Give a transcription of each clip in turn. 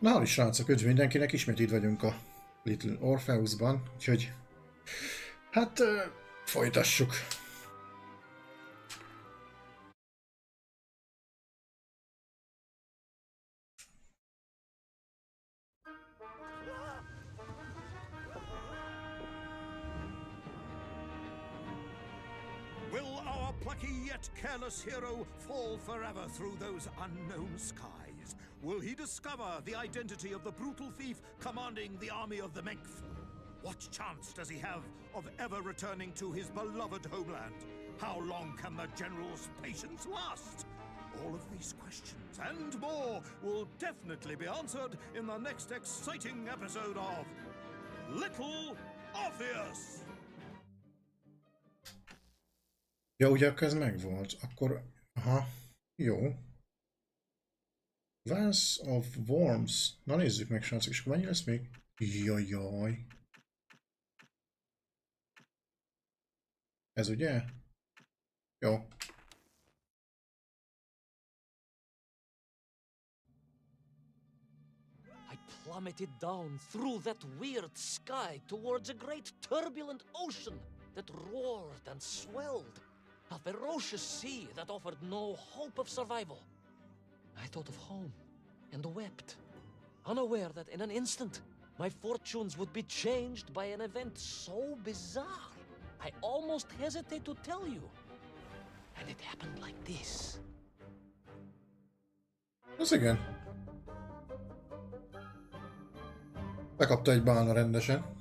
Na, hál' is srácok, üdv mindenkinek, ismét itt vagyunk a Little Orpheusban, úgyhogy hát folytassuk. Will our plucky yet careless hero fall forever through those unknown skies? Will he discover the identity of the brutal thief commanding the army of the Menkf? What chance does he have of ever returning to his beloved homeland? How long can the general's patience last? All of these questions and more will definitely be answered in the next exciting episode of Little Orpheus! Ja, ugye akkor ez megvolt, akkor, aha, jó. Vance of Worms. Na nézzük meg, srácok, és akkor mennyi lesz még? Jajjaj. Ez ugye? Jó. I plummeted down through that weird sky towards a great turbulent ocean that roared and swelled. A ferocious sea that offered no hope of survival. I thought of home and wept, unaware that in an instant my fortunes would be changed by an event so bizarre I almost hesitate to tell you. And it happened like this. Az igen. Bekapta egy bálna rendesen.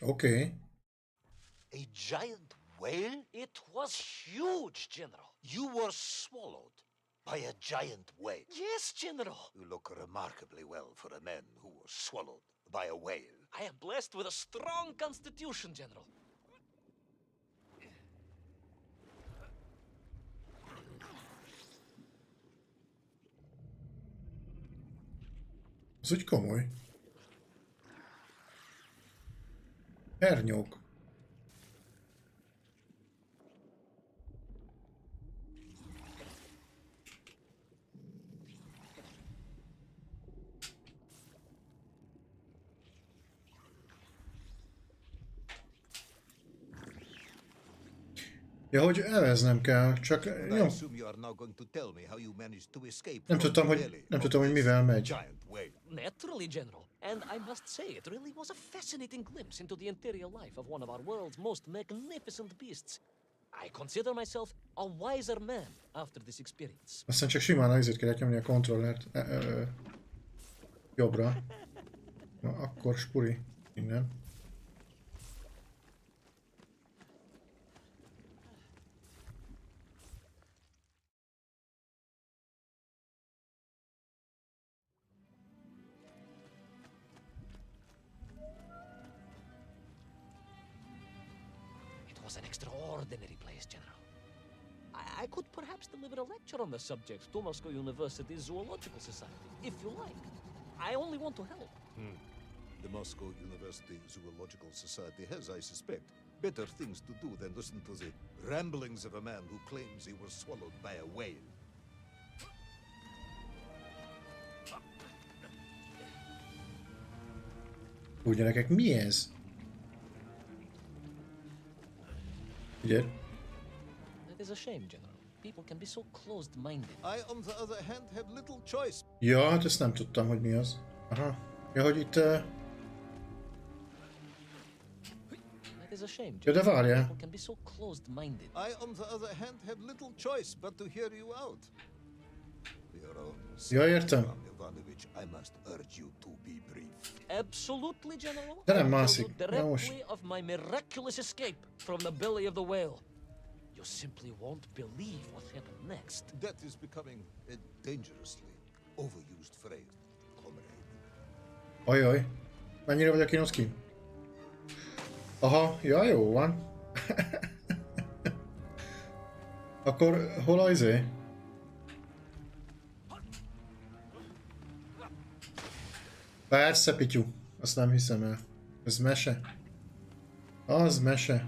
Okay. A giant whale? It was huge, General. You were swallowed by a giant whale. Yes, General. You look remarkably well for a man who was swallowed by a whale. I am blessed with a strong constitution, General. Ez úgy komoly. Hernyók. Ja, hogy elveznem kell, csak nyom. Nem tudtam, hogy mivel megy. Naturally, General. And I must say, it really was a fascinating glimpse into the interior life of one of our world's most magnificent beasts. I consider myself a wiser man after this experience. Aztán csak simán azért kellett nyomni a kontrollert. Jobbra. Na, akkor spuri. Innen. It was an extraordinary place, General. I could perhaps deliver a lecture on the subject to Moscow University Zoological Society, if you like. I only want to help. The Moscow University Zoological Society has, I suspect, better things to do than listen to the ramblings of a man who claims he was swallowed by a whale. Úgy gyerekek, mi ez? Ugye? That is a shame, General. People can be so closed-minded. I, on the other hand, have little choice. Ja, hát ezt nem tudtam, hogy mi az. Aha. Ja, hogy itt... That is a shame, Ja, de General. várjál. People can be so closed-minded. I, on the other hand, have little choice but to hear you out. Hero, Ja, értem. Ivanovich, I must urge you to be brief. Absolutely, General. De nem I will mászik. tell Na you most. directly of my miraculous escape from the belly of the whale. You simply won't believe what happened next. That is becoming a dangerously overused phrase, comrade. Ajaj. Mennyire vagyok én oszki? Aha, ja, jó van. Akkor hol az izé? Persze, Pityu. Azt nem hiszem el. Ez mese. Az mese.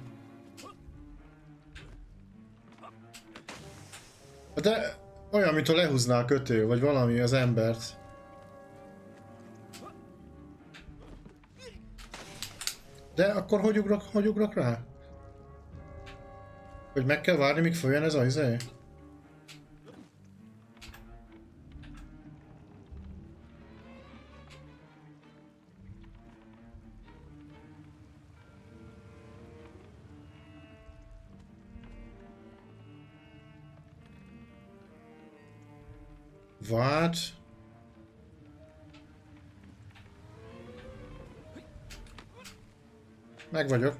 De olyan, mintha lehúzná a kötő, vagy valami az embert. De akkor hogy ugrok rá? Hogy meg kell várni, míg följön ez az izé? What? Meg vagyok.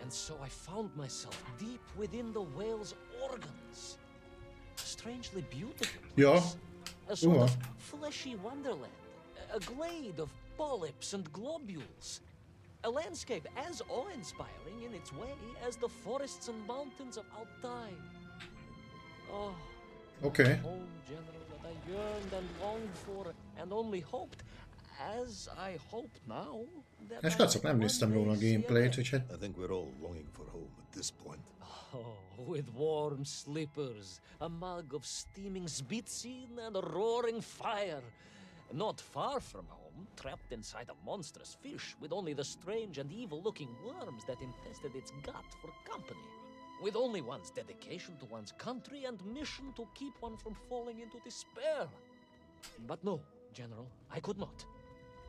And so I found myself deep within the whale's organs. Strangely beautiful. Ja. place. A sort Ja. of fleshy wonderland. A glade of polyps and globules. A landscape as awe-inspiring in its way as the forests and mountains of Altai. Oh, Oké. home, General, that I yearned and longed for, and only hoped, as I hope now, that És I látszok, nem one néztem day róla a see gameplayt, again. úgyhogy... I think we're all longing for home at this point. Oh, with warm slippers, a mug of steaming Sbitzin, and a roaring fire. Not far from home, trapped inside a monstrous fish with only the strange and evil-looking worms that infested its gut for company. With only one's dedication to one's country and mission to keep one from falling into despair. But no, General, I could not.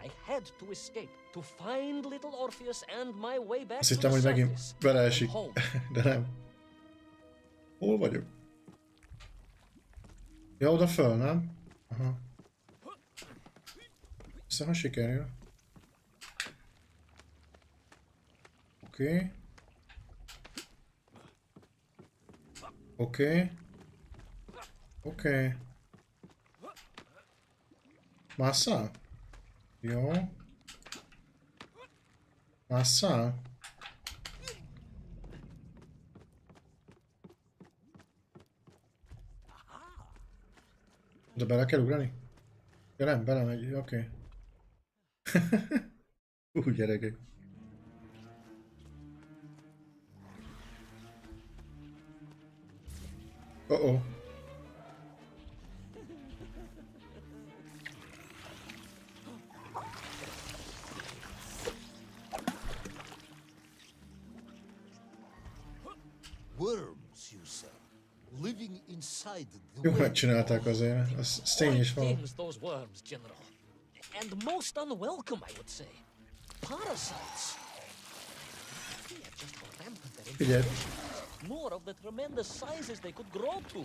I had to escape, to find little Orpheus and my way back Azt to hittem, the hogy megint surface. beleesik. Home. De nem. Hol vagyok? Ja, oda föl, nem? Aha. Hiszem, ha sikerül. Oké. Oké. Oké. Másszál? Jó. Másszál? De bele kell ugrani? Ja nem, belemegy, oké. Hú, gyerekek. Oh-oh. Worms, you say, living inside the Jó whale. megcsinálták azért, az tény is van. Things, those worms, General. And most unwelcome, I would say. Parasites. They are just rampant at Figyelj. infestations, more of the tremendous sizes they could grow to.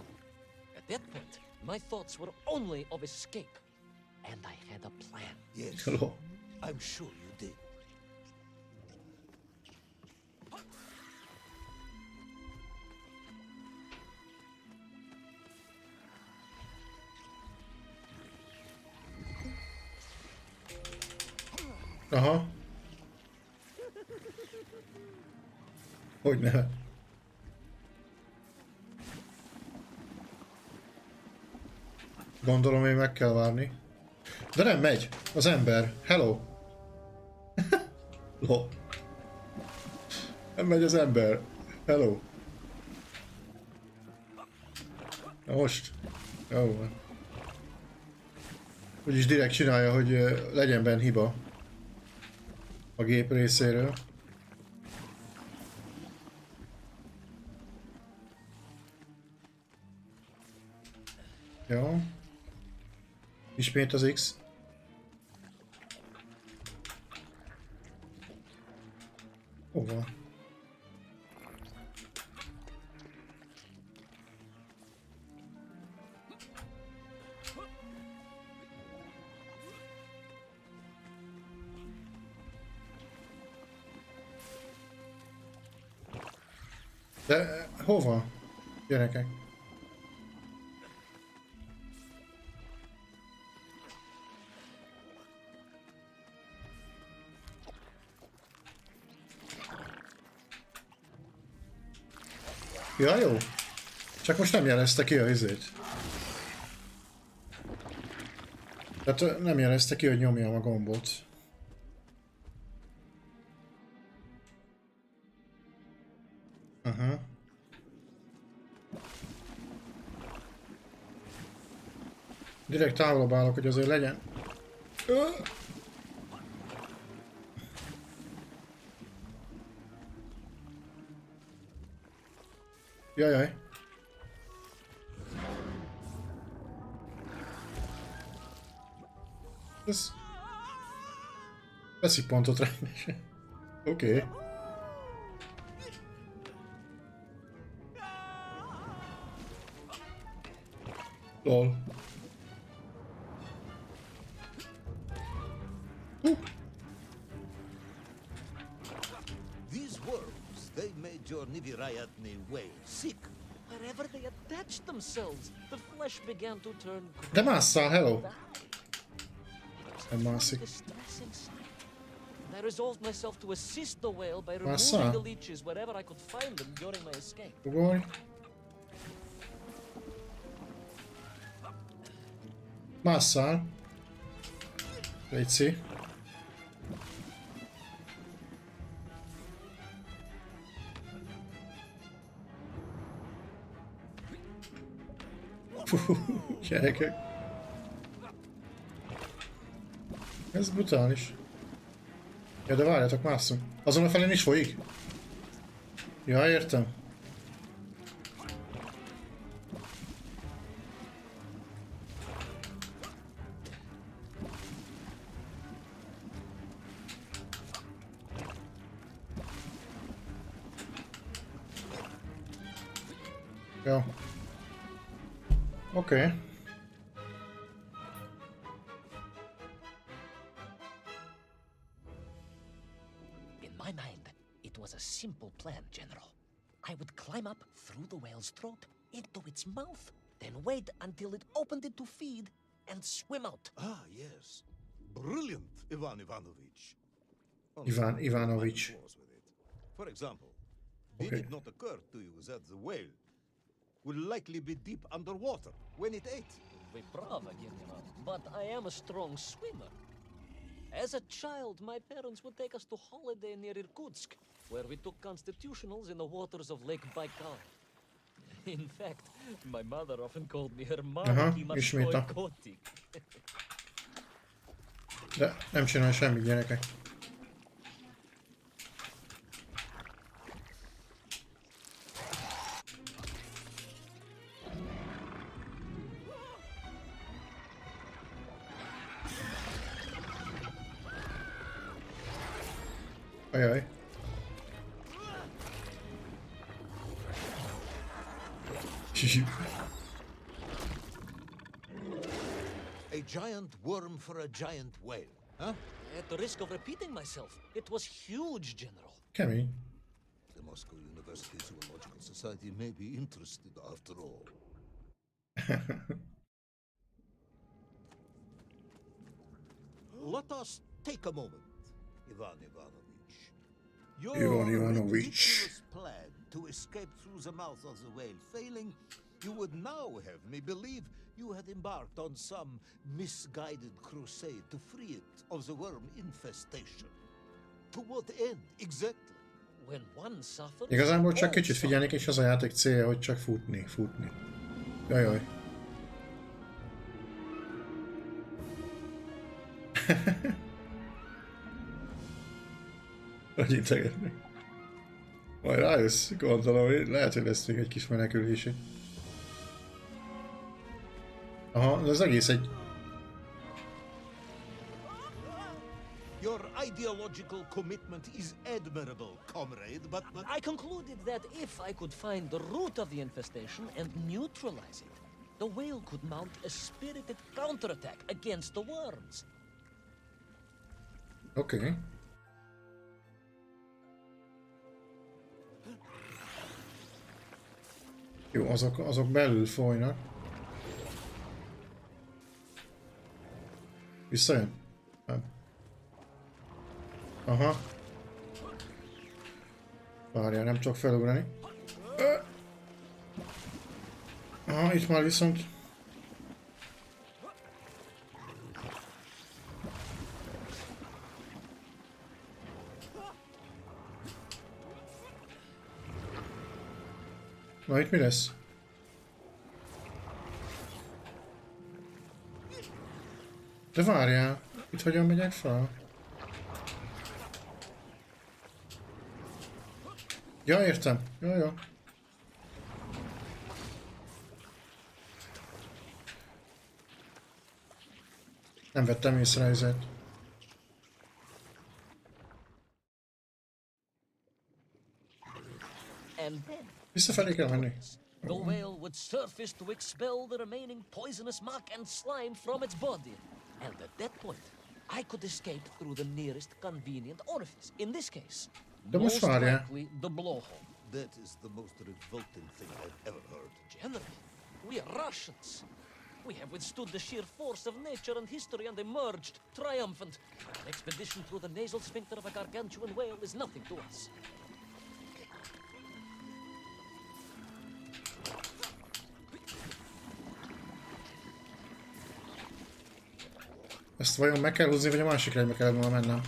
At that point, my thoughts were only of escape. And I had a plan. Yes, Hello. I'm sure you did. Aha. Hogyne. Gondolom, még meg kell várni. De nem megy. Az ember. Hello. Lo. Nem megy az ember. Hello. Na most. Jó van. Úgyis direkt csinálja, hogy legyen benne hiba. A gép részéről. Jó. Ismét az X. Hova? De hova? Gyerekek. Ja, jó. Csak most nem jelezte ki a izét. Tehát nem jelezte ki, hogy nyomjam a gombot. Aha. Direkt távolabb állok, hogy azért legyen. Jajjaj. Ez... Veszik pontot rá. Oké. Lol. These worms, they made your Nivirayatni whale sick. Wherever they attached themselves, the flesh began to turn De másszál, hello. Nem a mászik. distressing sight. And I resolved myself to assist the whale by Másszál. removing the leeches wherever I could find them during my escape. Ugorj. Másszál. Léci. Fú, gyerekek. Ez brutális. Ja, de várjatok, másszunk. Azon a felén is folyik? Ja, értem. Jó. Oké. In my mind, it was a simple plan, General. I would climb up through the whale's throat into its mouth, then wait until it opened it to feed and swim out. Ah, yes. Brilliant, Ivan Ivanovich. Ivan Ivanovich. Minor flaws with it. For example, did Okay. it not occur to you that the whale would likely be deep underwater when it ate? Вы правы, General, but I am a strong swimmer. As a child, my parents would take us to holiday near Irkutsk, where we took constitutionals in the waters of Lake Baikal. In fact, my mother often called me her Marki ismét a- Kotik. De nem csinál semmit, gyerekek. Ajaj. A giant worm for a giant whale, huh? At the risk of repeating myself, it was huge, General. Kemény. The Moscow University Zoological Society may be interested after all. Let us take a moment, Ivan Ivanovich. Your Ivan Ivanovich. ridiculous plan to escape through the mouth of the whale failing, you would now have me believe you had embarked on some misguided crusade to free it of the worm infestation. To what end, exactly? When one suffers, Igazából csak all kicsit figyelnék, és az a játék célja, hogy csak futni. Jajjaj. Hogy integetni. Majd rájössz, gondolom, hogy lehet, hogy lesz még egy kis menekülési. Aha, de az egész egy... Your ideological commitment is admirable, comrade, but... I concluded that if I could find the root of the infestation and neutralize it, the whale could mount a spirited counterattack against the worms. Oké. Jó, azok belül folynak. Visszajön? Nem. Aha. Várjál, nem tudok felugrani. Aha, itt már viszont... Na itt mi lesz? De várjál, itt hogyan megyek fel? Ja, értem. Jó. Nem vettem észre ezért. And then Visszafelé kell menni. the whale would surface to expel the remaining poisonous muck and slime from its body. And at that point, I could escape through the nearest convenient orifice. In this case, De most most várjál. likely the blowhole. That is the most revolting thing I've ever heard. General, we are Russians. We have withstood the sheer force of nature and history and emerged triumphant. An expedition through the nasal sphincter of a gargantuan whale is nothing to us. Ezt vajon meg kell húzni, vagy a másik irányba kell volna mennem?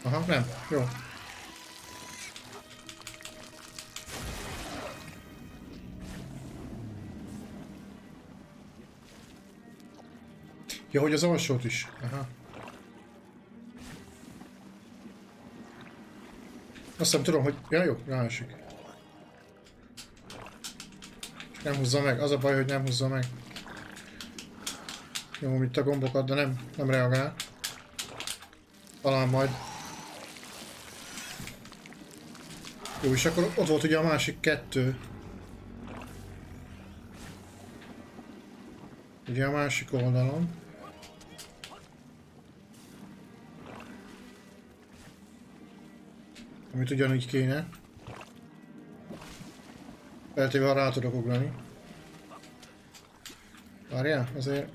Aha, nem. Jó. Ja, hogy az alsót is. Aha. Azt nem tudom, hogy... Ja, jó, ráesik. Nem húzza meg. Az a baj, hogy nem húzza meg. Jó, itt a gombokat, de nem reagál. Talán majd. Jó, és akkor ott volt ugye a másik kettő. Ugye a másik oldalon. Amit ugyanúgy kéne. Feltéve, ha rá tudok ugrani. Várjál, azért...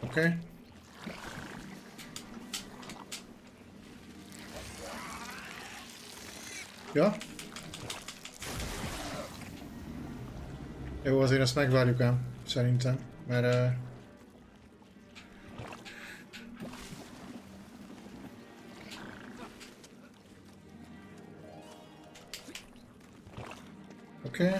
Oké. Ja? Jó, azért ezt megvárjuk ám, szerintem, mert... Oké.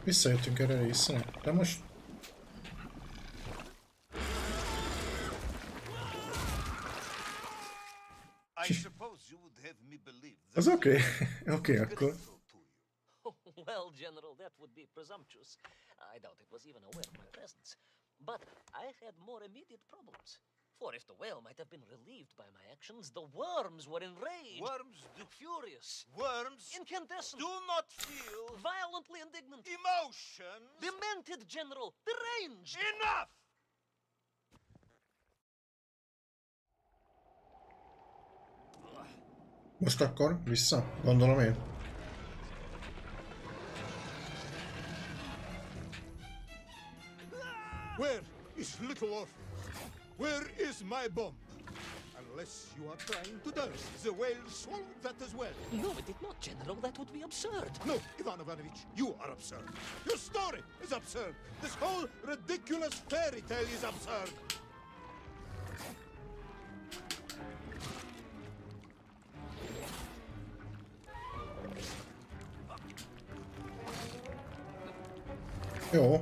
Visszajöttünk erre részre, de most... I suppose you would have me believe that Az oké. Oké, akkor. Well, General, that would be presumptuous. I doubt it was even aware of my presence. But I had more immediate problems. For if the whale might have been relieved by my actions, the worms were enraged. worms do Furious. worms Incandescent. do not feel Violently indignant. emotions. Demented, General. Deranged. Enough! Most akkor vissza? Gondolom én. Where is little Orpheus? Where is my bomb? Unless you are trying to dodge, the whale swallowed that as well. No, it did not, General. That would be absurd. No, Ivan Ivanovich, you are absurd. Your story is absurd. This whole ridiculous fairy tale is absurd. Jó.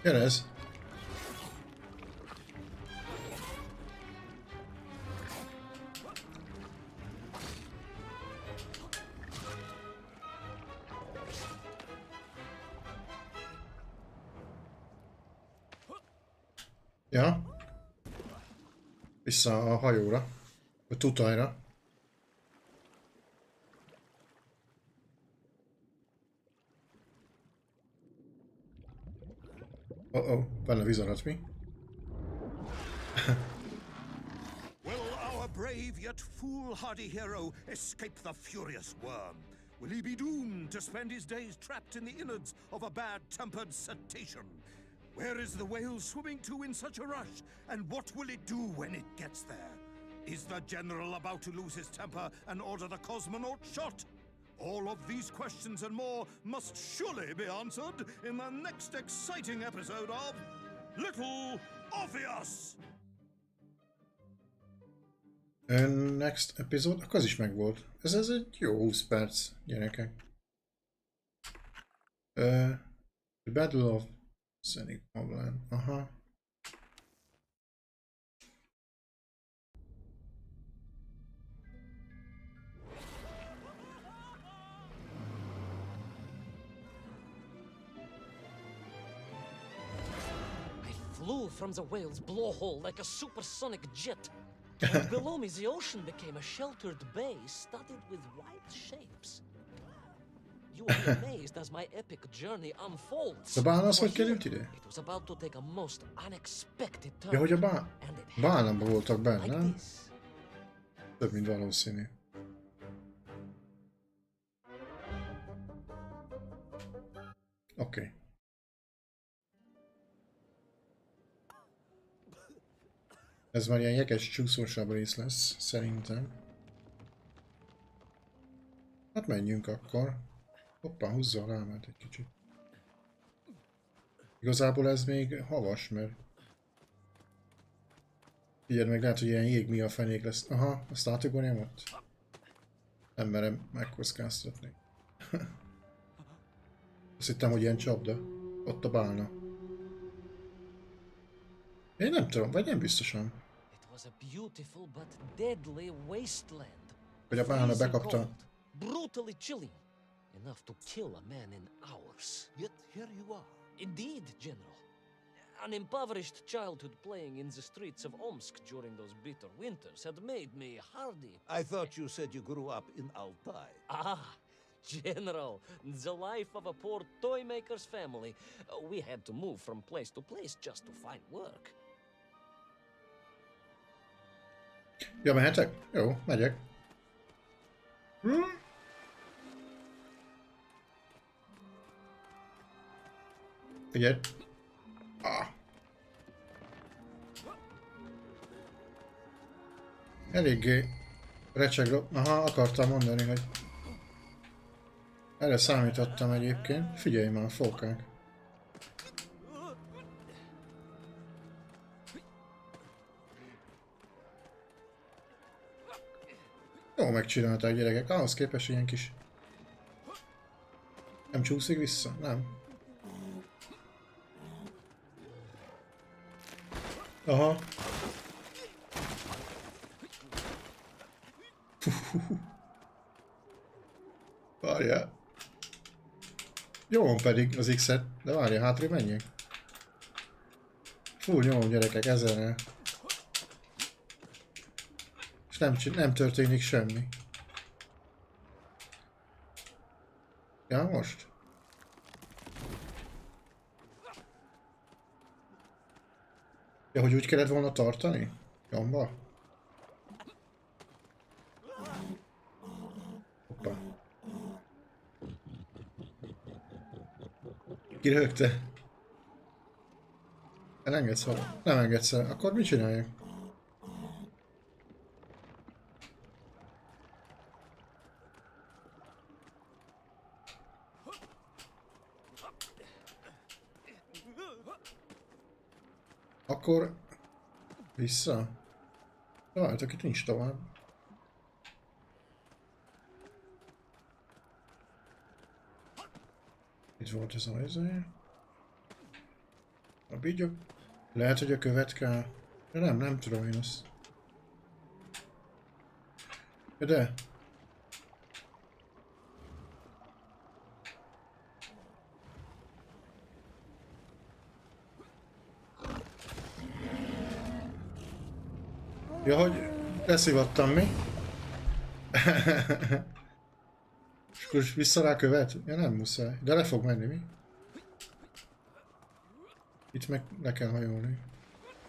Gyerez. Ja. Vissza a hajóra. A tutajra. Benne vizorat mi? Will our brave yet foolhardy hero escape the furious worm? Will he be doomed to spend his days trapped in the innards of a bad-tempered cetacean? Where is the whale swimming to in such a rush? And what will it do when it gets there? Is the general about to lose his temper and order the cosmonaut shot? All of these questions and more must surely be answered in the next exciting episode of Little Orpheus! Next episode? Akkor az is megvolt. Ez egy jó 20 perc, gyerekek. The Battle of Scenic Homeland. Aha. Flew from the whale's blowhole like a supersonic jet. And below me, the ocean became a sheltered bay studded with wild shapes. You will be amazed as my epic journey unfolds. A bálnász For hogy került here, ide? It was about to take a most unexpected turn. Ja, hogy a and it happened bálnában voltak benne, like nem? this. Több mint valószínű. Oké. Ez már ilyen jeges, csúszósabb rész lesz, szerintem. Hát menjünk akkor. Hoppá, húzza a lábát egy kicsit. Igazából ez még havas, mert... Figyeld meg, lehet, hogy ilyen jég mi a fenék lesz. Aha, azt átugorjam ott? Nem merem megkockáztatni. Azt hittem, hogy ilyen csapda. Ott a bálna. Én nem tudom, vagy nem biztosan. It was a beautiful but deadly wasteland. Hogy a bálna Freezing bekapta. cold, brutally chilling, enough to kill a man in hours. Yet here you are. Indeed, General. An impoverished childhood playing in the streets of Omsk during those bitter winters had made me hardy. I thought you said you grew up in Altai. Ah, General, the life of a poor toy maker's family. We had to move from place to place just to find work. Ja, mehetek? Jó, megyek. Figyelj. Eléggé recseg. Aha, akartam mondani, hogy... Erre számítottam egyébként. Figyelj már, fókák. Jó megcsinálták, gyerekek. Ahhoz képest ilyen kis... Nem csúszik vissza? Nem. Aha. Várjál. Jó van pedig az X-et, de várjál, hátrébb menjünk. Fú, nyomom gyerekek, ezerrel. És nem történik semmi. Ja, most? Ja, hogy úgy kellett volna tartani? Jomba? Hoppá. Kirögte. Elengedsz vala? Nem engedsz el. Akkor mit csináljak? Akkor... Vissza? Várjátok, itt nincs tovább. Itt volt ez a izé. A bígyok. Lehet, hogy a követ kell. De nem tudom én azt. De. Ja, hogy leszivattam, mi? És akkor vissza rá követ? Ja, nem muszáj. De le fog menni, mi? Itt meg le kell hajolni.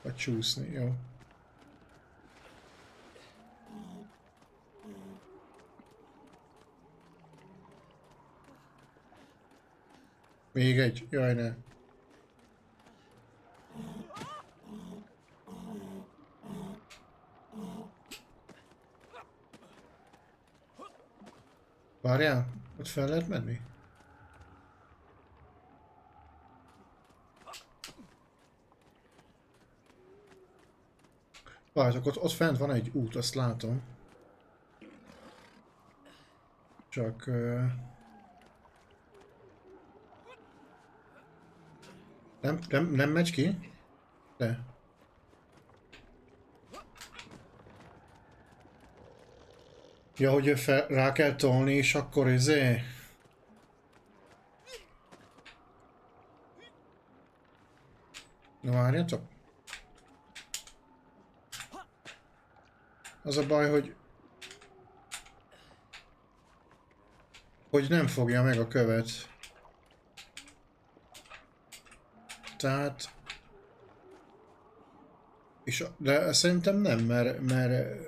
Vagy csúszni, jó. Még egy, jaj ne. Várjál, ott fel lehet menni? Várjátok, ott fent van egy út, azt látom. Csak... Nem megy ki? De. Ja, hogy rá kell tolni, és akkor izé... Na várjatok. Az a baj, hogy nem fogja meg a követ. Tehát... De szerintem nem, mert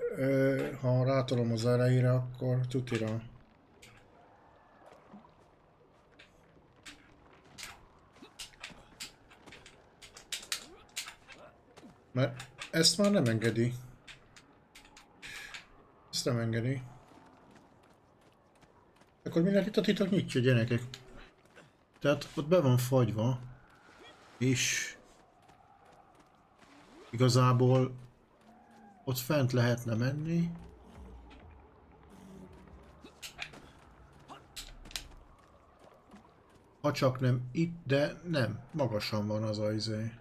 ha rátolom az elejére, akkor tutira. Mert ezt már nem engedi. Ezt nem engedi. Akkor mindent itt a titok nyitja, gyerekek. Tehát ott be van fagyva. És... Igazából ott fent lehetne menni. Ha csak nem itt, de nem. Magasan van az a izé.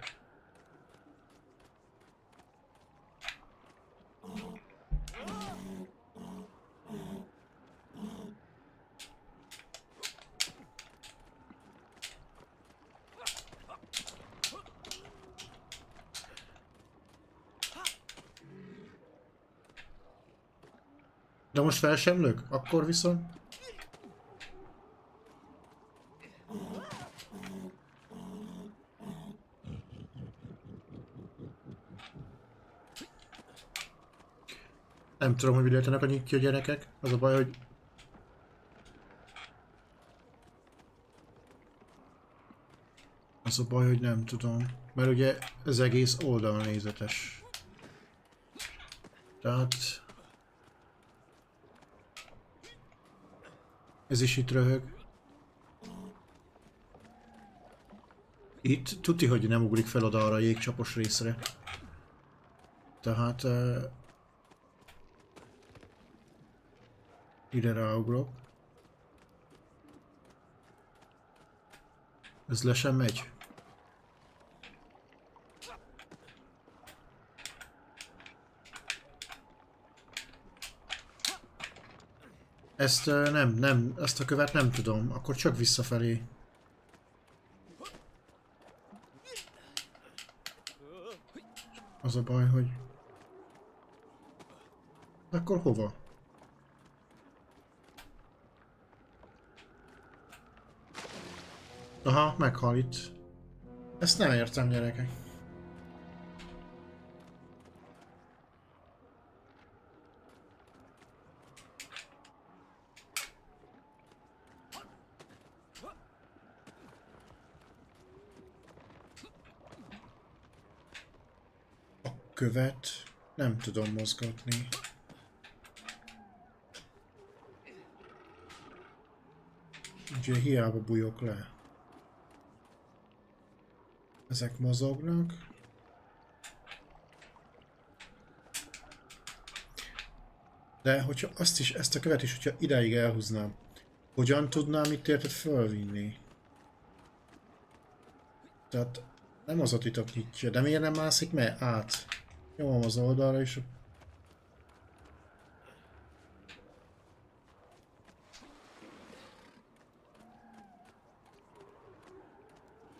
De most fel sem lök? Akkor viszont... Nem tudom, hogy véletlenek a nyitja, gyerekek. Az a baj, hogy... Az a baj, hogy nem tudom. Mert ugye ez egész oldalnézetes. Tehát... Ez is itt röhög. Itt tuti, hogy nem ugrik fel oda arra a jégcsapos részre. Tehát... ide ráugrok. Ez le sem megy. Ezt ezt a követ nem tudom, akkor csak visszafelé. Az a baj, hogy... Akkor hova? Aha, meghal itt. Ezt nem értem, gyerekek. Követ nem tudom mozgatni. Ugye hiába bújok le. Ezek mozognak. De hogyha ezt a követ is, hogyha idáig elhúznám, hogyan tudnám itt érted fölvinni? Tehát nem az a titok nyitja, de miért nem mászik át? Nyomom az oldalra és...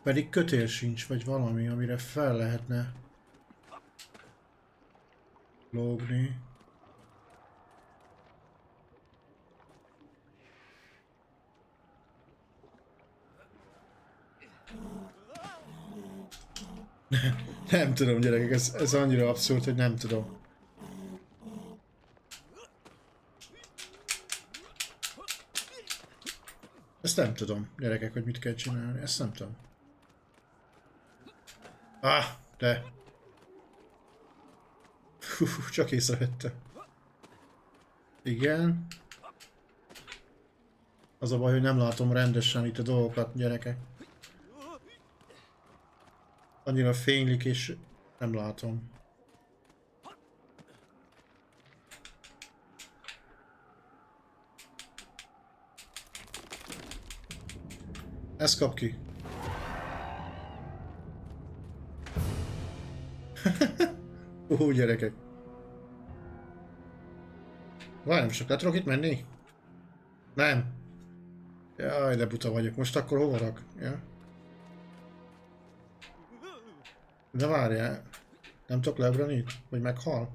Pedig kötél sincs, vagy valami, amire fel lehetne lógni. Nem tudom, gyerekek, ez annyira abszurd, hogy nem tudom. Ezt nem tudom, gyerekek, hogy mit kell csinálni, ezt nem tudom. Ah, de... Csak észrevette. Igen. Az a baj, hogy nem látom rendesen itt a dolgokat, gyerekek. Annyira fénylik és nem látom. Ez kap ki. Gyerekek. Várj, most le tudok itt menni? Nem. Jaj, de buta vagyok. Most akkor hova rak? Ja. De várjál. Nem tudok leugrani itt? Vagy meghal?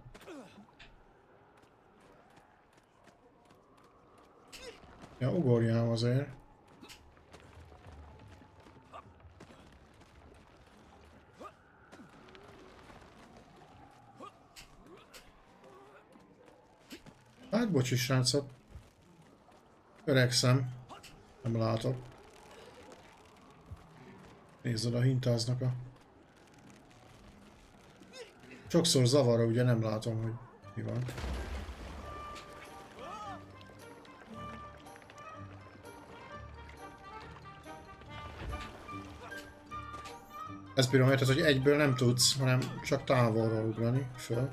Ja, ugorjál azért. Hát bocsi srácok. Öregszem. Nem látok. Nézd, a hintáznak a... Sokszor zavarra, ugye nem látom, hogy mi van. Ezt bírom érted, hogy egyből nem tudsz, hanem csak távolról ugrani föl.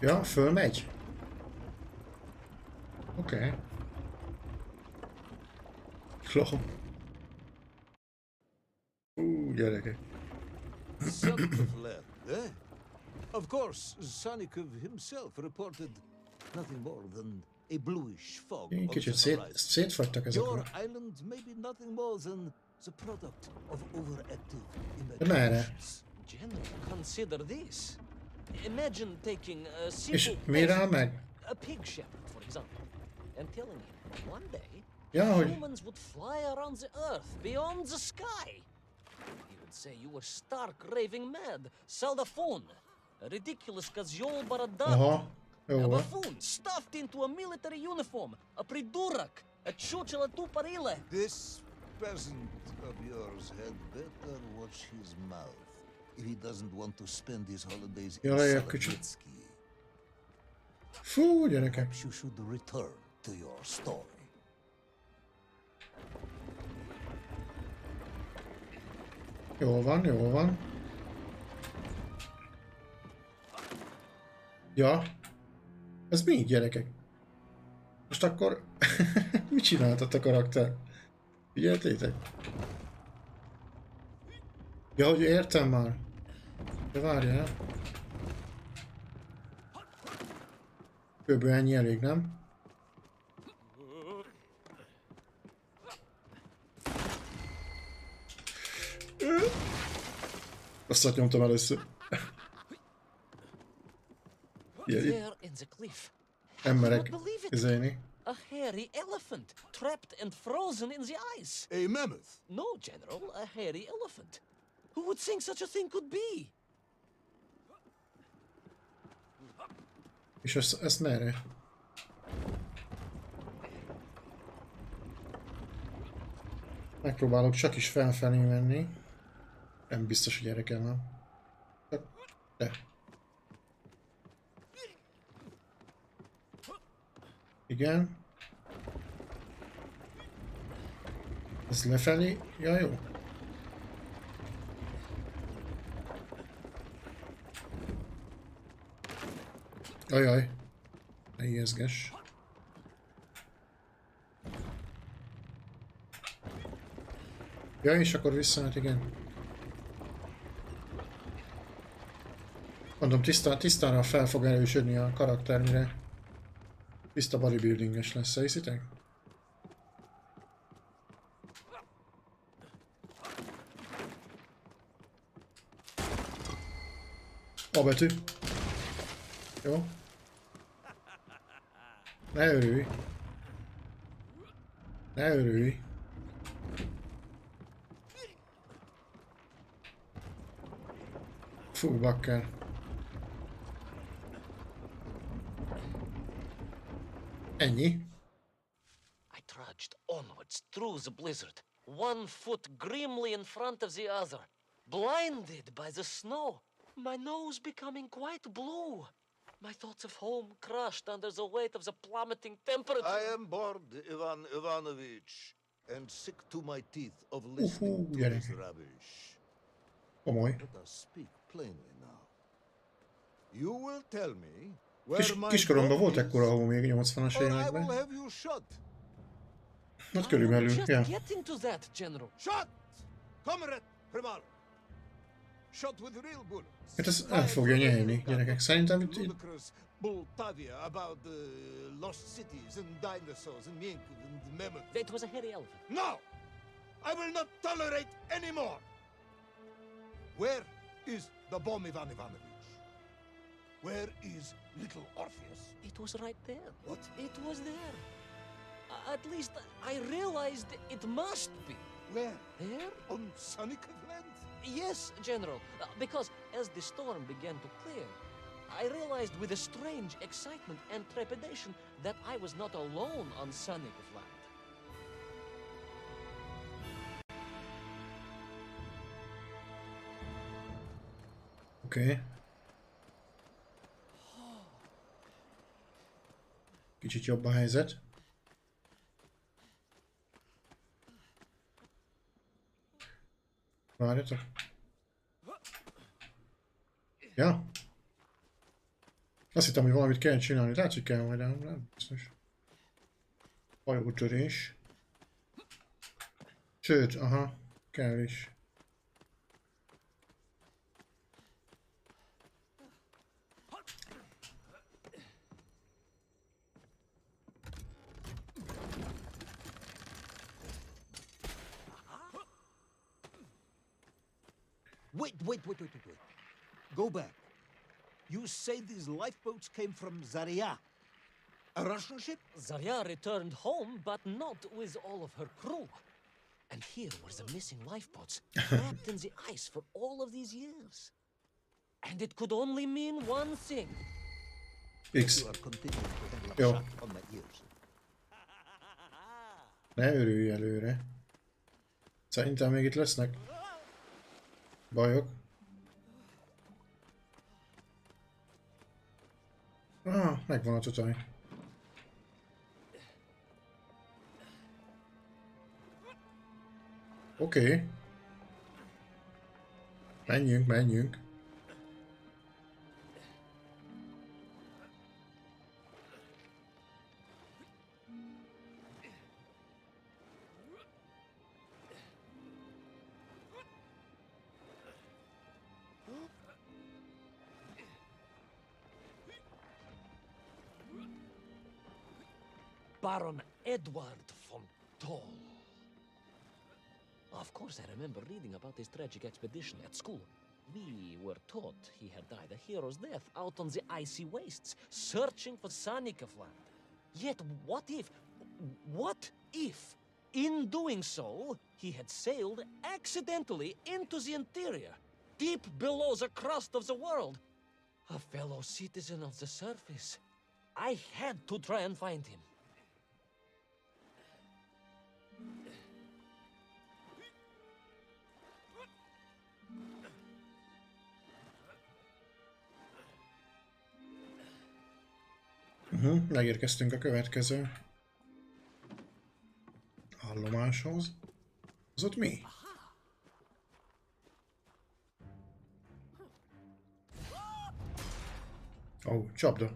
Ja, fölmegy? Oké. Klom. Gyerekek. Of course, Sonikov himself reported nothing more than a bluish fog on Kicsit the horizon. szétfagytak ezek Your a... island may be nothing more than the product of overactive De merre? imaginations. General, consider this. Imagine taking a És simple mi rá peasant, meg? a pig shepherd, for example, and telling him one day Ja, hogy... humans would fly around the earth beyond the sky. He would say you were stark raving mad. Sell the phone. A ridiculous casual baradat. Aha, A jó van. buffoon stuffed into a military uniform. A pridurak. A čučela tuparile. This peasant of yours had better watch his mouth if he doesn't want to spend his holidays in Jaj, kicsit. Saladnitsky. Fú, gyerekek. Perhaps you should return to your story. Jól van, jól van. Ja. Ez mi, gyerekek? Most akkor... Mit csináltat a karakter? Figyeltétek? Ja, hogy értem már. De várjál. Kb. Ennyi elég, nem? Rosszat nyomtam először. There in the cliff. Emberek believe it. izélni. A hairy elephant, trapped and frozen in the ice. A mammoth. No, General, a hairy elephant. Who would think such a thing could be? És ezt merre? Megpróbálok csak is felfelé menni. Nem biztos, hogy erre kell, nem? De. Igen. Ez lefelé? Ja, jó. Ajaj. Ne ijeszgess. Ja, és akkor visszamehet, igen. Mondom, tisztára fel fog erősödni a karakter, mire tiszta bodybuildinges lesz, hiszitek? A betű. Jó. Ne örülj. Ne örülj. Fú, bakker. Ennyi. I trudged onwards through the blizzard, one foot grimly in front of the other, blinded by the snow, my nose becoming quite blue. My thoughts of home crushed under the weight of the plummeting temperature. I am bored, Ivan Ivanovich, and sick to my teeth of listening to gyerek. this rubbish. Komoly. Let us speak plainly now. You will tell me where my Kiskoromban volt dog ekkora is, hó még 80-as or I will években. have you shot. Hát I körülbelül, am just ja. getting to that, General. Shot! Comrade Primal! Shot with real bullets. Hát ez el fogja nyelni, gyerekek. Szerintem itt Ludicrous Bultavia about the lost cities and dinosaurs and mink and mammoth. It was a hairy elephant. No! I will not tolerate any more! Where is the bomb, Ivan Ivanovich? Where is little Orpheus? It was right there. What? It was there. At least I realized it must be. Where? There? On Sonic Land? Yes, General. Because as the storm began to clear, I realized with a strange excitement and trepidation that I was not alone on Sonic Land. Oké. Kicsit jobb a helyzet. Várjatok. Ja? Azt hittem, hogy valamit kell csinálni. Lehet, hogy kell majd, nem biztos. Hajótörés. Sőt, aha, kell is. Wait. Go back. You say these lifeboats came from Zarya, a Russian ship? Zarya returned home, but not with all of her crew. And here were the missing lifeboats, trapped in the ice for all of these years. And it could only mean one thing. X. You are continuing to hang Jó. shut on my ears. Ne örülj előre. Szerintem még itt lesznek bajok. Megvan a totaj. Oké. Menjünk. Baron Edward von Toll. Of course, I remember reading about his tragic expedition at school. We were taught he had died a hero's death out on the icy wastes, searching for Sonic land. Yet what if, in doing so, he had sailed accidentally into the interior, deep below the crust of the world? A fellow citizen of the surface. I had to try and find him. Megérkeztünk a következő állomáshoz. Az ott mi? Ó, csapda.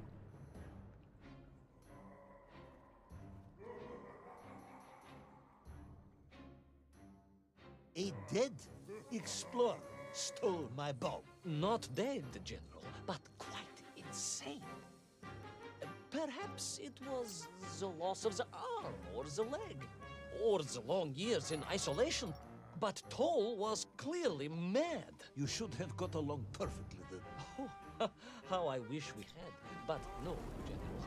A dead explorer stole my bomb. Not dead, General, but quite insane. Perhaps it was the loss of the arm or the leg, or the long years in isolation. But Toll was clearly mad. You should have got along perfectly then. Oh, how I wish we had. But no, General.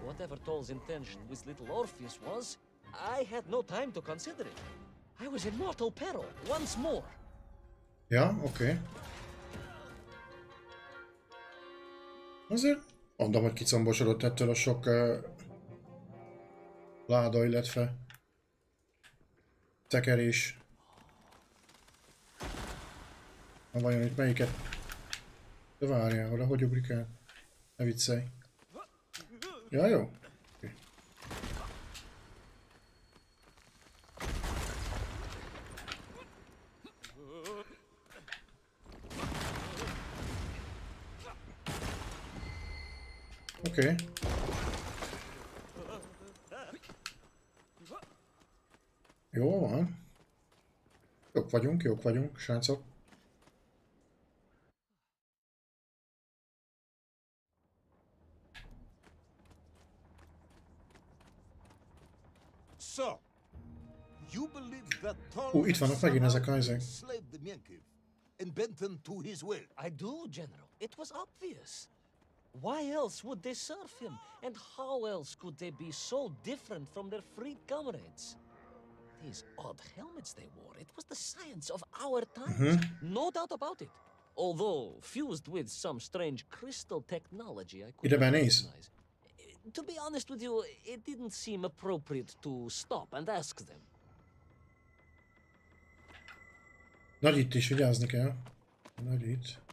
Whatever Toll's intention with little Orpheus was, I had no time to consider it. I was in mortal peril once more. Ja, oké. Azért mondom, hogy kicombosodott ettől a sok láda, illetve tekerés. Na vajon itt melyiket? De várjál, oda hogy ugrik el? Ne viccelj. Ja, jó. Okay. Oké. Jó van. Jók vagyunk, srácok. So, you believe that Toll Itt vannak megint ezek a izék. enslaved the BenQ and bent them to his will? I do, General. It was obvious. Why else would they serve him? And how else could they be so different from their freed comrades? These odd helmets they wore, it was the science of our times. No doubt about it. Although fused with some strange crystal technology I could Ide not benéz. recognize. To be honest with you, it didn't seem appropriate to stop and ask them. Nagy itt is, vigyázni kell. Nagy itt.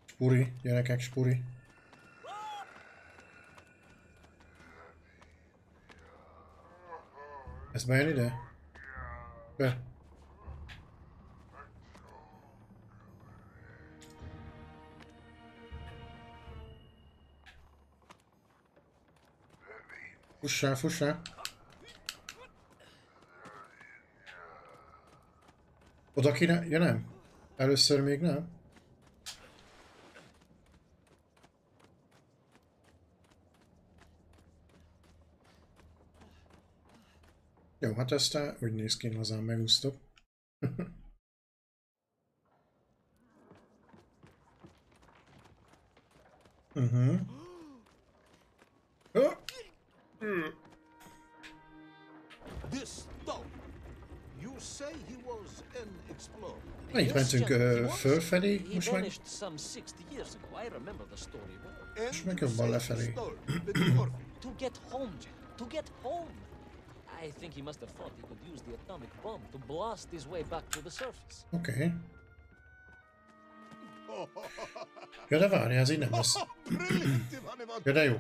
Spuri, gyerekek, spuri. Ez bejön ide? Be. Fussál, fussál. Oda kéne? Ja nem. Először még nem. Jó, hát ezt úgy néz ki, lazán megúsztok. This Toll, you say he was an explorer. Itt mentünk General, he was. fölfelé, He most meg, vanished some 60 years ago. I remember the story well. And meg you jobban say lefelé. he stole the Orpheus. To get home, General. To get home. I think he must have thought he could use the atomic bomb to blast his way back to the surface. Oké. Ja, de várjál, ez így nem lesz. Brilliant, Ivan Ivanovich. Ja, de jó.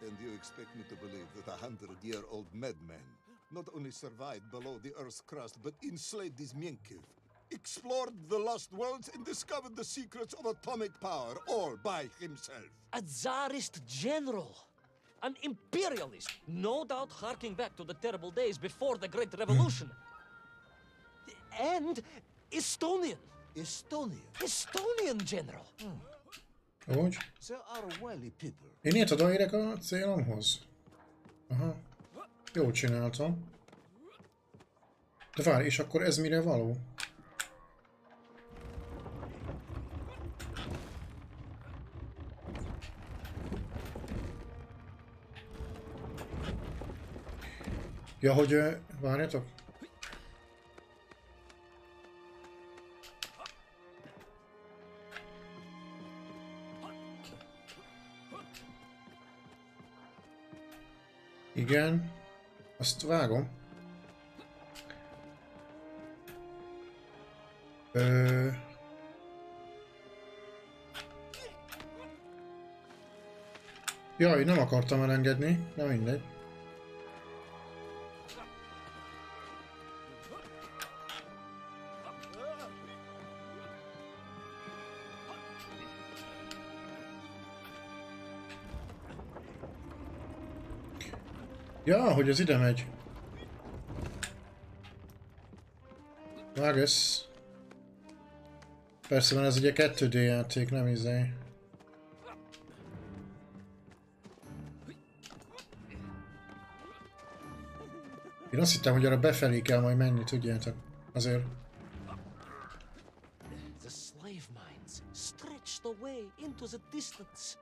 And you expect me to believe that a 100-year-old madman not only survived below the Earth's crust, but enslaved his BenQ, explored the lost worlds, and discovered the secrets of atomic power, all by himself? A Tsarist general. An imperialist. No doubt harking back to the terrible days before the Great Revolution. And Estonian. Estonian general. Úgy. There are wily people. Én itt odaérek a célomhoz. Aha. Jól csináltam. De várj, és akkor ez mire való? Ja, hogy várjatok. Igen. Azt vágom. Jaj, nem akartam elengedni, de mindegy. Ja, hogy az ide megy. Vág ez. Persze, mert ez ugye 2D játék, nem izé. Én azt hittem, hogy arra befelé kell majd menni, tudjátok. Azért. The slave mines stretched away into the distance,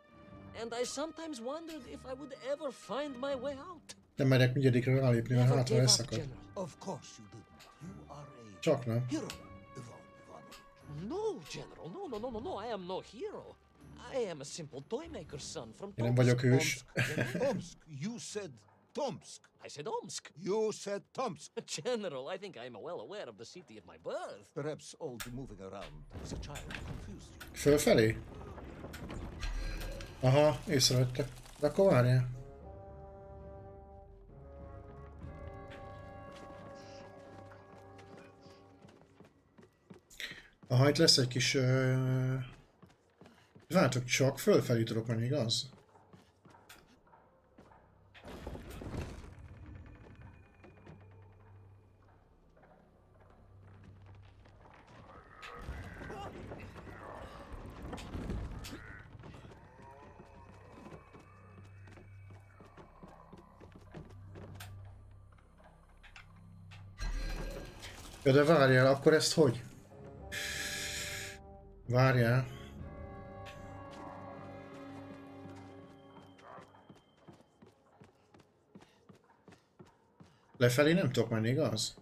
and I sometimes wondered if I would ever find my way out. Nem merek mindegyikre rálépni, mert Never hátra gave up, leszakad. General. Of course you didn't. You are a Csak nem. hero, Ivan Ivanovich. No, General, no, I am no hero. I am a simple toy maker's son from Én nem vagyok Tomsk. hős. Tomsk. You said Tomsk. I said Omsk. You said Tomsk. General, I think I am well aware of the city of my birth. Perhaps all the moving around as a child confused you. Fölfelé? Aha, észrevettek. De akkor várjál. Aha, itt lesz egy kis... Vártok csak, fölfelé tudok menni, igaz? Ja, de várjál, akkor ezt hogy? Várjál. Lefelé nem tudok menni, igaz?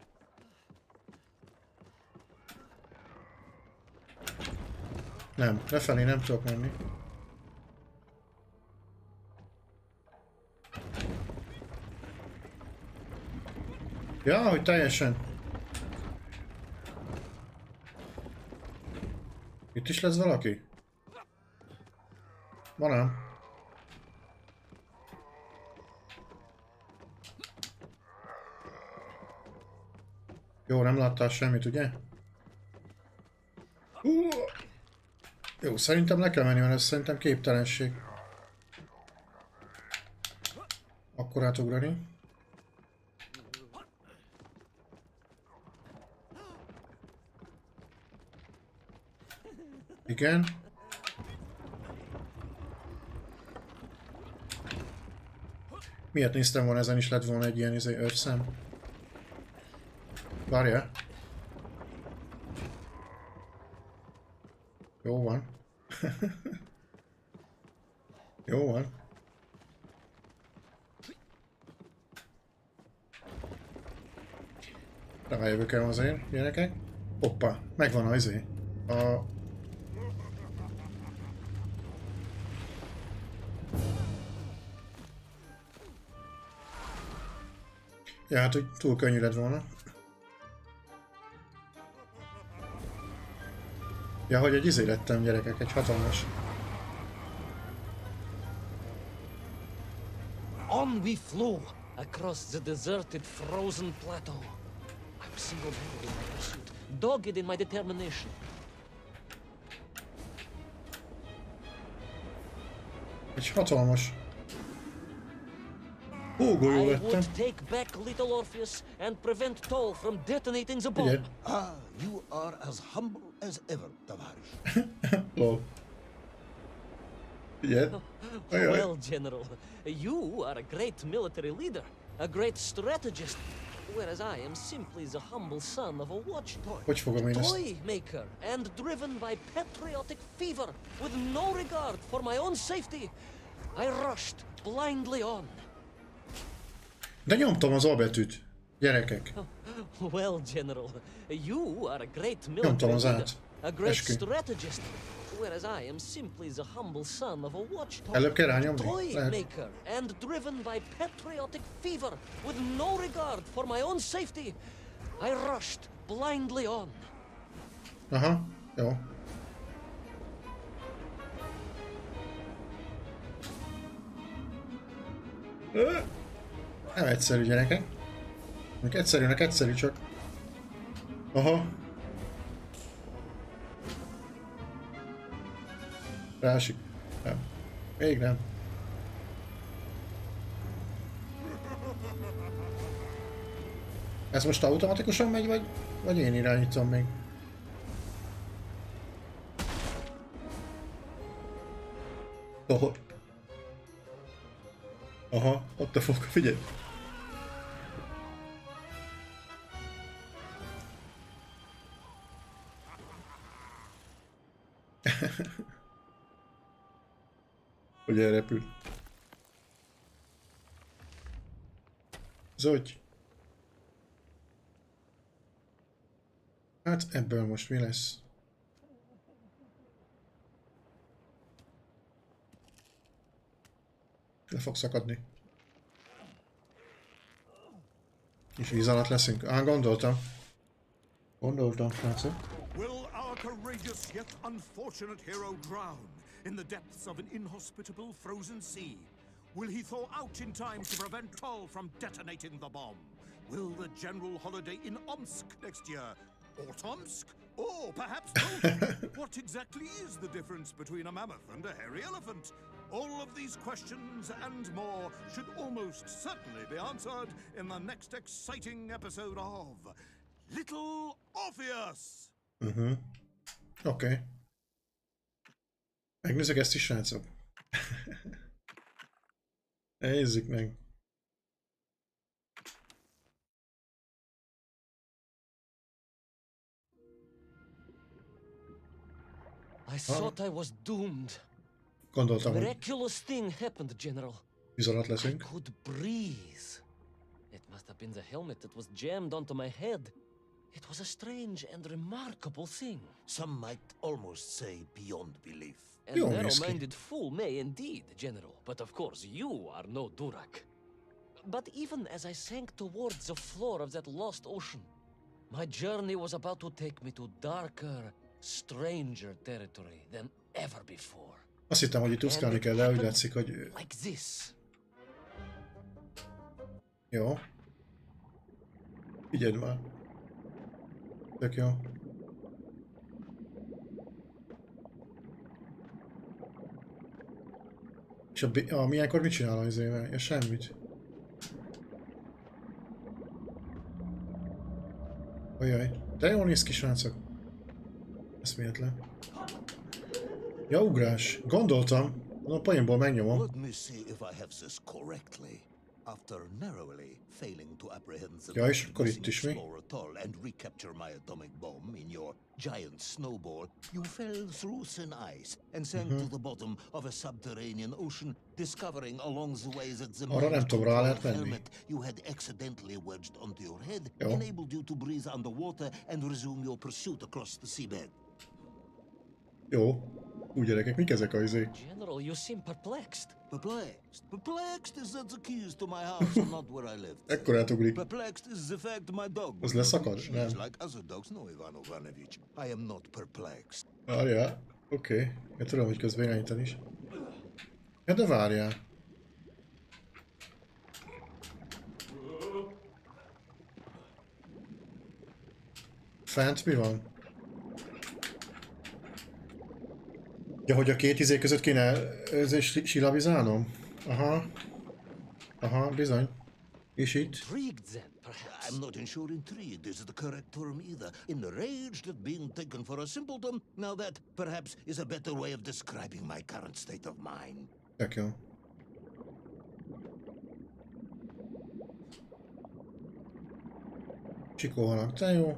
Nem, lefelé nem tudok menni. Ja, hogy teljesen. Itt is lesz valaki? Van ám. Jó, nem láttál semmit, ugye? Jó, szerintem le kell menni, mert ez szerintem képtelenség. Akkor átugrani. Igen. Miért néztem volna, ezen is lett volna egy ilyen őrszem? Várjál. Jó van. Jó van. Rájövök el azért, gyerekek. Hoppá, megvan az izé. Ja, hát hogy túl könnyű lett volna. Ja, hogy egy izé lettem, gyerekek, egy hatalmas. On we flew across the deserted, frozen plateau. I was single-handed in my pursuit, dogged in my determination. Egy hatalmas hógolyó I lettem. would take back little Orpheus and prevent Toll from detonating the bomb. Figyelj. Ah, you are as humble as ever, Tavares. Lol. Figyelj. Ajaj. Well, General, you are a great military leader, a great strategist, whereas I am simply the humble son of a watchdog. Hogy fogom én ezt? Toy maker and driven by patriotic fever with no regard for my own safety. I rushed blindly on. De nyomtam az A betűt. Gyerekek. Well, General, you are a great Nyomtam military az leader, át. a great Eskü. strategist, whereas I am simply the humble son of a watchdog. Előbb kell rányomni? Toy Lehet. maker and driven by patriotic fever with no regard for my own safety. I rushed blindly on. Aha, jó. Nem egyszerű, gyerekek. Még egyszerűnek egyszerű csak. Aha. Rásik. Nem. Még nem. Ez most automatikusan megy, vagy én irányítom még? Oh. Aha, ott a fog, figyelj! Hogy elrepül. Zodj! Hát ebből most mi lesz? Le fog szakadni. És víz alatt leszünk. Gondoltam. Gondoltam, srácok. Will our courageous yet unfortunate hero drown in the depths of an inhospitable frozen sea? Will he thaw out in time to prevent Toll from detonating the bomb? Will the general holiday in Omsk next year? Or Tomsk? Or perhaps both? What exactly is the difference between a mammoth and a hairy elephant? All of these questions and more should almost certainly be answered in the next exciting episode of Little Orpheus! Oké. Megnézzük ezt is, srácok. Nézzük meg. I thought I was doomed. Gondoltam, hogy Miraculous thing happened, General. víz alatt I leszünk. could breathe. It must have been the helmet that was jammed onto my head. It was a strange and remarkable thing. Some might almost say beyond belief. A Jó néz ki. narrow-minded fool may indeed, General, but of course you are no Durak. But even as I sank towards the floor of that lost ocean, my journey was about to take me to darker, stranger territory than ever before. Azt hittem, hogy itt úszkálni kell, de úgy látszik, hogy... Like this. Jó. Figyeld már. Tök jó. És milyenkor mit csinál az éve? Ja, semmit. Ajaj. De jól néz ki, srácok. Eszméletlen. Ja, ugrás. Gondoltam. A poénból megnyomom. Let me see if I have this correctly. After narrowly failing to apprehend the Ja, és akkor itt is mi? explorer Toll and recapture my atomic bomb in your giant snowball, you fell through thin ice and sank to the bottom of a subterranean ocean, discovering along the way that the Arra nem tudom, rá lehet control menni. helmet you had accidentally wedged onto your head Jó. enabled you to breathe underwater and resume your pursuit across the seabed. Jó. Úgy gyerekek, mik ezek a izék? General, you seem perplexed. Perplexed. Perplexed is that the keys to my house are not where I lived. Ekkorát ugrik. Perplexed is the fact my dog Az was leszakad? not Nem. like other dogs. No, Ivan Ivanovich. I am not perplexed. Várjál. Oké. Ja, tudom, hogy közben irányítani is. Ja, de várjál. Fent mi van? Ja, hogy a két izé között kéne silabizálnom? Aha. Aha, bizony. És itt? Intrigued then, perhaps. I'm not sure intrigued is the correct term either. Enraged at being taken for a simpleton. Now that, perhaps, is a better way of describing my current state of mind. Tök jó. Csikóhanak, te jó.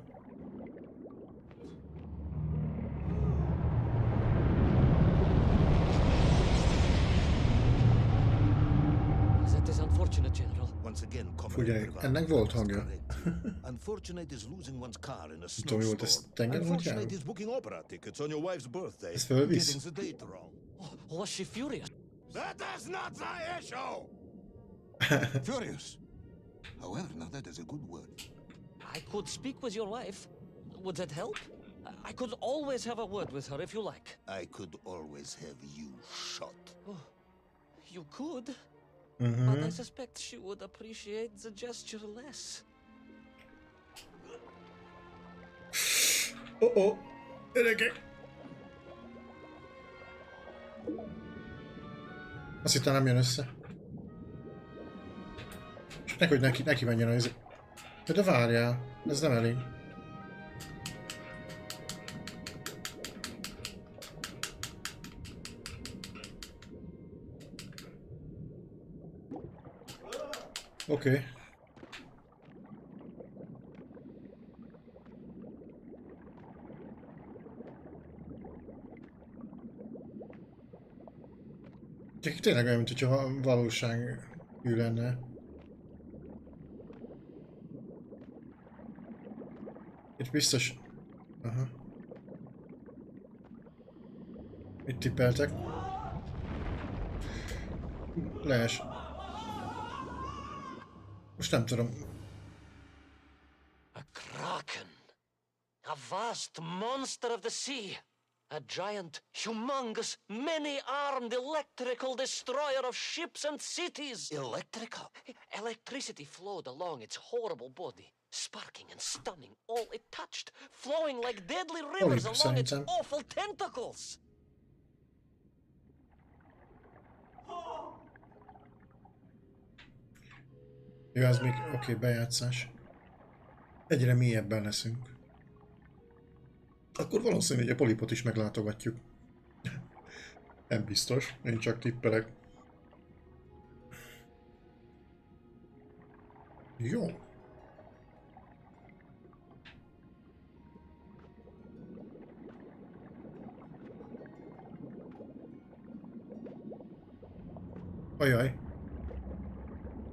That is unfortunate, General. Once again, Figyelj, Comrade ennek volt hangja. Unfortunate is losing one's car in a tudom, mi volt, ez snowstorm. tenger volt Unfortunate járó? is booking opera tickets on your wife's birthday. Ez fölvisz? Getting the date wrong. Oh, was she furious? That is not the issue! Furious. However, now that is a good word. I could speak with your wife. Would that help? I could always have a word with her if you like. I could always have you shot. You could, but I suspect she would appreciate the gesture less. Oh, gyerekek! Azt hittem nem jön össze. És Hogy neki menjen az... De várjál, ez nem elég. Oké. Tényleg olyan, mintha valóságű lenne. Itt biztos... Aha. Itt tippeltek. Lees. Most nem tudom. A kraken. A vast monster of the sea. A giant, humongous, many-armed electrical destroyer of ships and cities. Electrical? Electricity flowed along its horrible body, sparking and stunning all it touched, flowing like deadly rivers along its awful tentacles. Jó, az még oké, bejátszás. Egyre mélyebben leszünk. Akkor valószínű, hogy a polipot is meglátogatjuk. Nem biztos, én csak tippelek. Jó. Ajaj.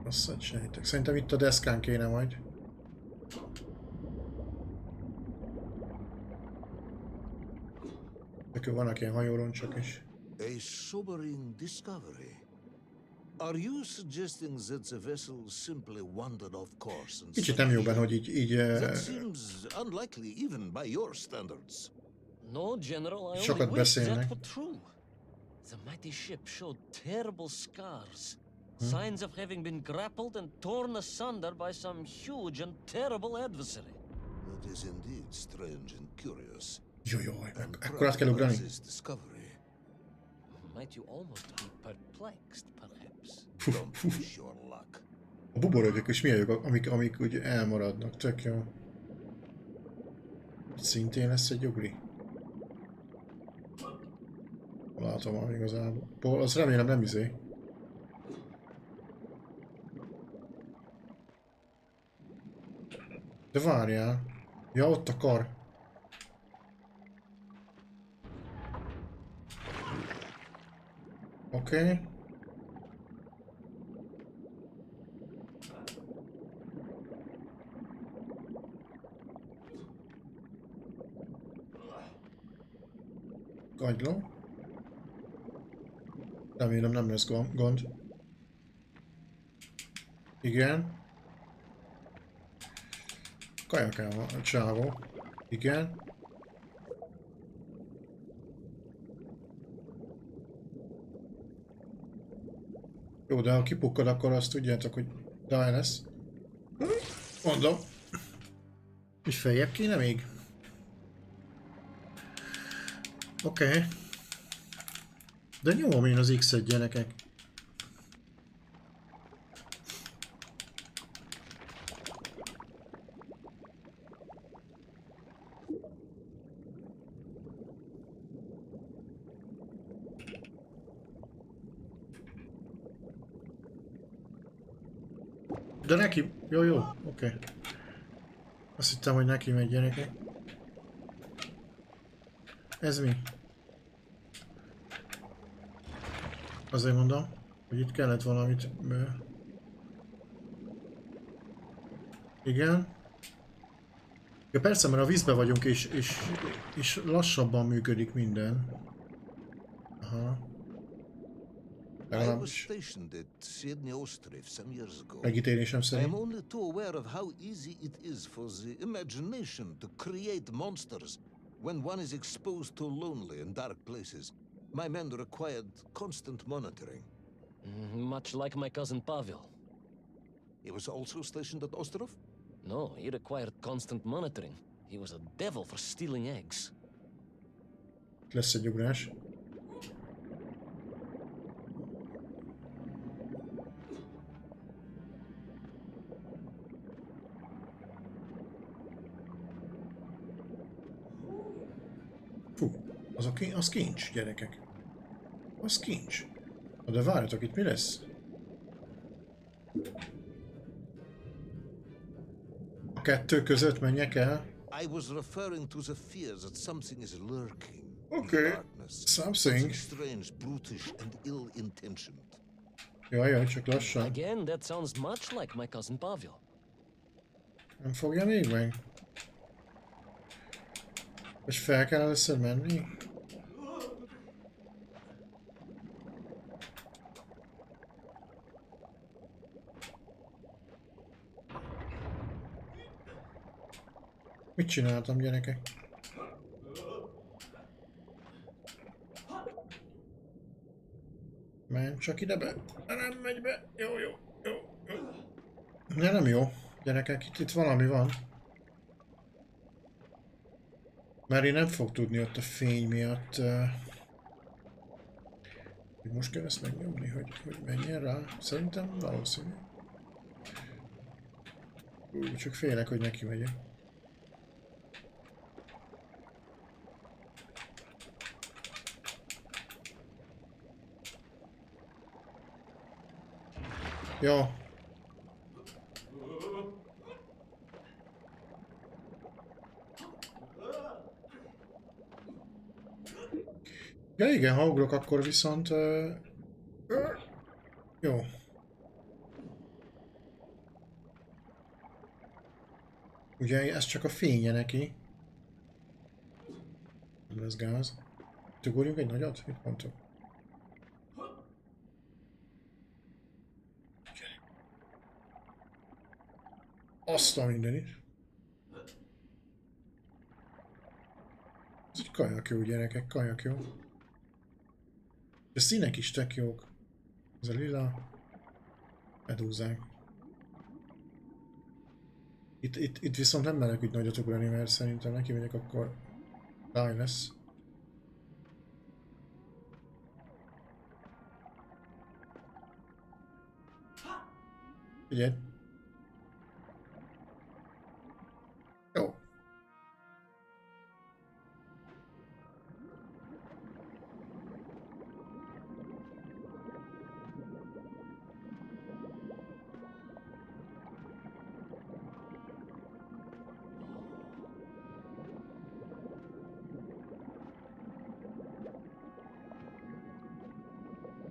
Rosszat sejtek. Szerintem itt a deszkán kéne majd. Nekünk vannak ilyen hajóroncsok is. A sobering discovery. Are you suggesting that the vessel simply wandered off course and Kicsit nem jó benne, hogy így that seems unlikely even by your standards. No, General, I sokat only wish that beszélnek. were true. The mighty ship showed terrible scars. Signs of having been grappled and torn asunder by some huge and terrible adversary. That is indeed strange and curious. Jajaj, akkor át kell ugrani. Might you almost be perplexed, perhaps? Don't push your luck. A buborékok és milyen jók, amik úgy elmaradnak, tök jó. Itt szintén lesz egy ugri. Látom már igazából. Az remélem nem izé. De várjál. Ja, ott a kar. Oké. Kagyló. Remélem nem lesz gond. Igen. Kaja kell a csávó. Igen. Jó, de ha kipukkad, akkor azt tudjátok, hogy die lesz. Mondom. És feljebb kéne még? Oké. De nyomom én az X-et, gyerekek. De neki... Jó, oké. Azt hittem, hogy neki megy, gyerekek. Ez mi? Azért mondom, hogy itt kellett valamit... Igen. Ja persze, mert a vízbe vagyunk és lassabban működik minden. Aha. I was stationed at Sydney Ostrov some years ago. Megítélésem I am szerint. only too aware of how easy it is for the imagination to create monsters when one is exposed to lonely and dark places. My men required constant monitoring. Much like my cousin Pavel. He was also stationed at Ostrov? No, he required constant monitoring. He was a devil for stealing eggs. Lesz egy ugrás. Az kincs, gyerekek. Az kincs. De várjatok, itt mi lesz? A kettő között menjek el? I was referring to the fear that something is lurking in Okay, the darkness. something. Strange, brutish, and ill-intentioned. Jaj, csak lassan. Again, that sounds much like my cousin Pavel. Nem fogja még meg? Vagy fel kell először menni? Mit csináltam, gyerekek? Menj csak ide be. Nem megy be. Jó. Nem jó. Gyerekek, itt valami van. Mert én nem fog tudni ott a fény miatt. Most kell ezt megnyomni, hogy menjen rá. Szerintem valószínű. Csak félek, hogy neki megyek. Jó. Ja igen, ha ugrok, akkor viszont... jó. Ugye ez csak a fénye neki. Nem lesz gáz. Ugorjunk egy nagyot? Mit mondtok? Azt a mindenit. Ez egy kajak jó, gyerekek, kajak jó. De színek is tök jók. Ez a lila. Medúzák. Itt viszont nem merek úgy nagyot ugrani, mert szerintem neki megyek, akkor láj lesz. Figyelj! Jó.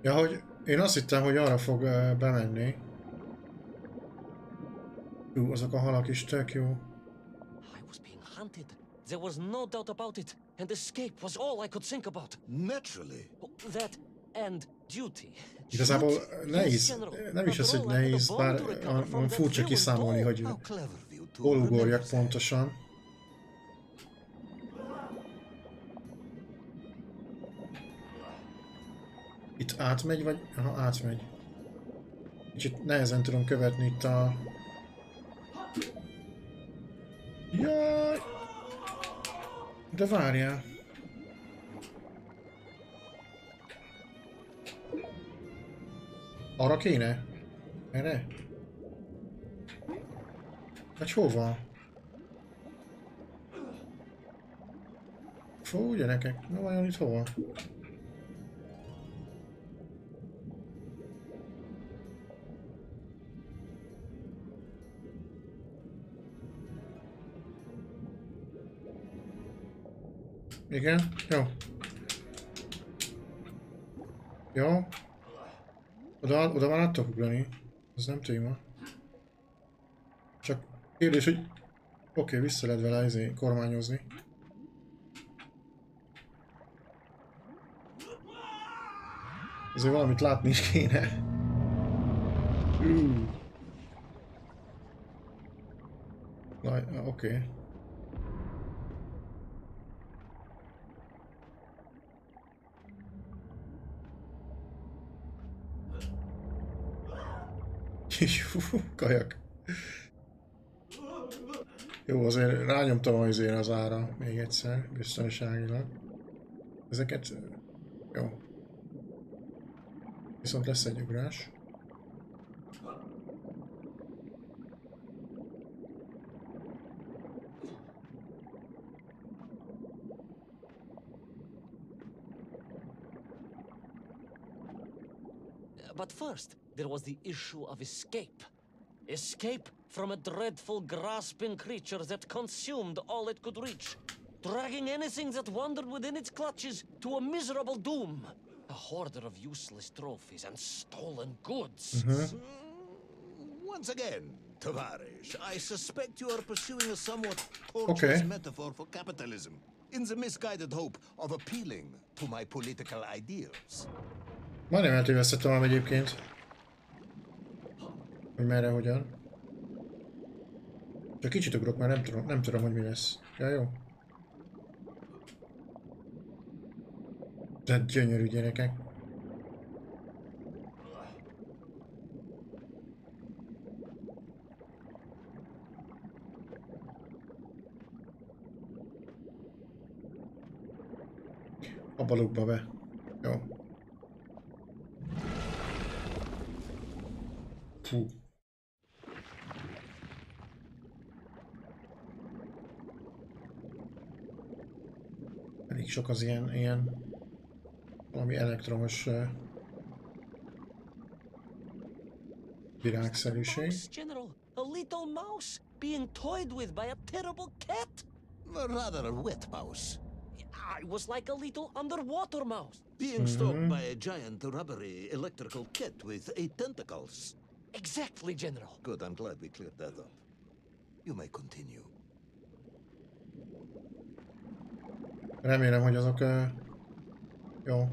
Ja, hogy én azt hittem, hogy arra fog bemenni. Azok a halak is tök jó. I was being hunted. There was no doubt about it. And escape was all I could think about. Naturally. That and duty. Igazából nehéz, nem is az, hogy nehéz, bár olyan furcsa kiszámolni, hogy hol ugorjak pontosan. Itt átmegy, vagy? Aha, átmegy. Kicsit nehezen tudom követni itt a... Jaj! De várjál! Arra kéne? Erre? Vagy hova? Fú, gyerekek, na vajon itt hova? Igen? Jó. Jó. Oda van át tudok ugrani. Ez nem téma. Csak kérdés, hogy... Oké, vissza lehet vele kormányozni. Ezért valamit látni is kéne. Oké. Kajak. Jó, azért rányomtam azért az ára még egyszer, biztonságilag. Ezeket... Jó. Viszont lesz egy ugrás. But first, there was the issue of escape. Escape from a dreadful, grasping creature that consumed all it could reach, dragging anything that wandered within its clutches to a miserable doom. A hoarder of useless trophies and stolen goods. Once again, Tavarish, I suspect you are pursuing a somewhat tortuous metaphor for capitalism, in the misguided hope of appealing to my political ideals. Majdnem eltévesztettem egyébként. Hogy merre, hogyan. Csak kicsit ugrok, mert nem tudom, hogy mi lesz. Ja, jó. De gyönyörű gyerekek. Abba lukba be. Jó. Fú. Elég sok az ilyen valami elektromos virágszerűség. General, a little mouse being toyed with by a terrible cat. Rather a wet mouse. I was like a little underwater mouse. Being stalked by a giant rubbery electrical cat with 8 tentacles. Exactly, General. Good, I'm glad we cleared that up. You may continue. Remélem, hogy azok jó.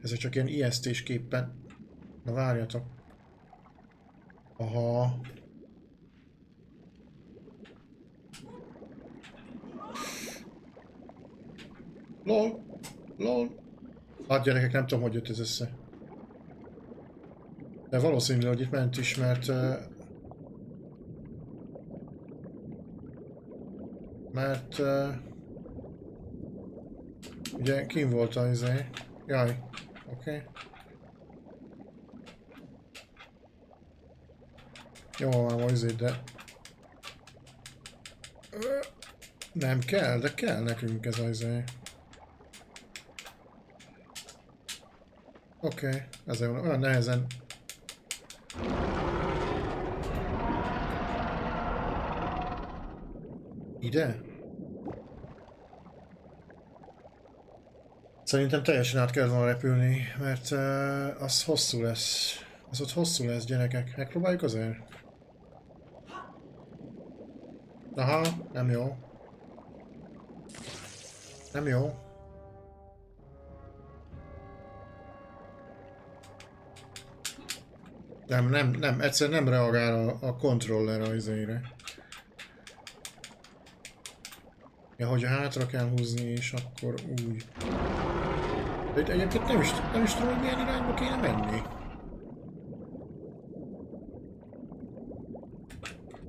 Ezek csak ilyen ijesztés képpen. Na várjatok. Aha. LOL. LOL. Hát gyerekek, nem tudom, hogy jött ez össze. De valószínű, hogy itt ment is, mert ugye kim volt az izé. Jaj, oké. Jó, van az izé, de nem kell, de kell nekünk ez az izé. Oké, ezért van olyan nehezen. Ide? Szerintem teljesen át kell volna repülni, mert az hosszú lesz. Az ott hosszú lesz, gyerekek. Megpróbáljuk azért? Aha, nem jó. Nem jó. Nem, egyszerűen nem reagál a kontroller az izére. Ja, hogy hátra kell húzni, és akkor úgy. De itt egyébként nem is tudom, hogy milyen irányba kéne menni.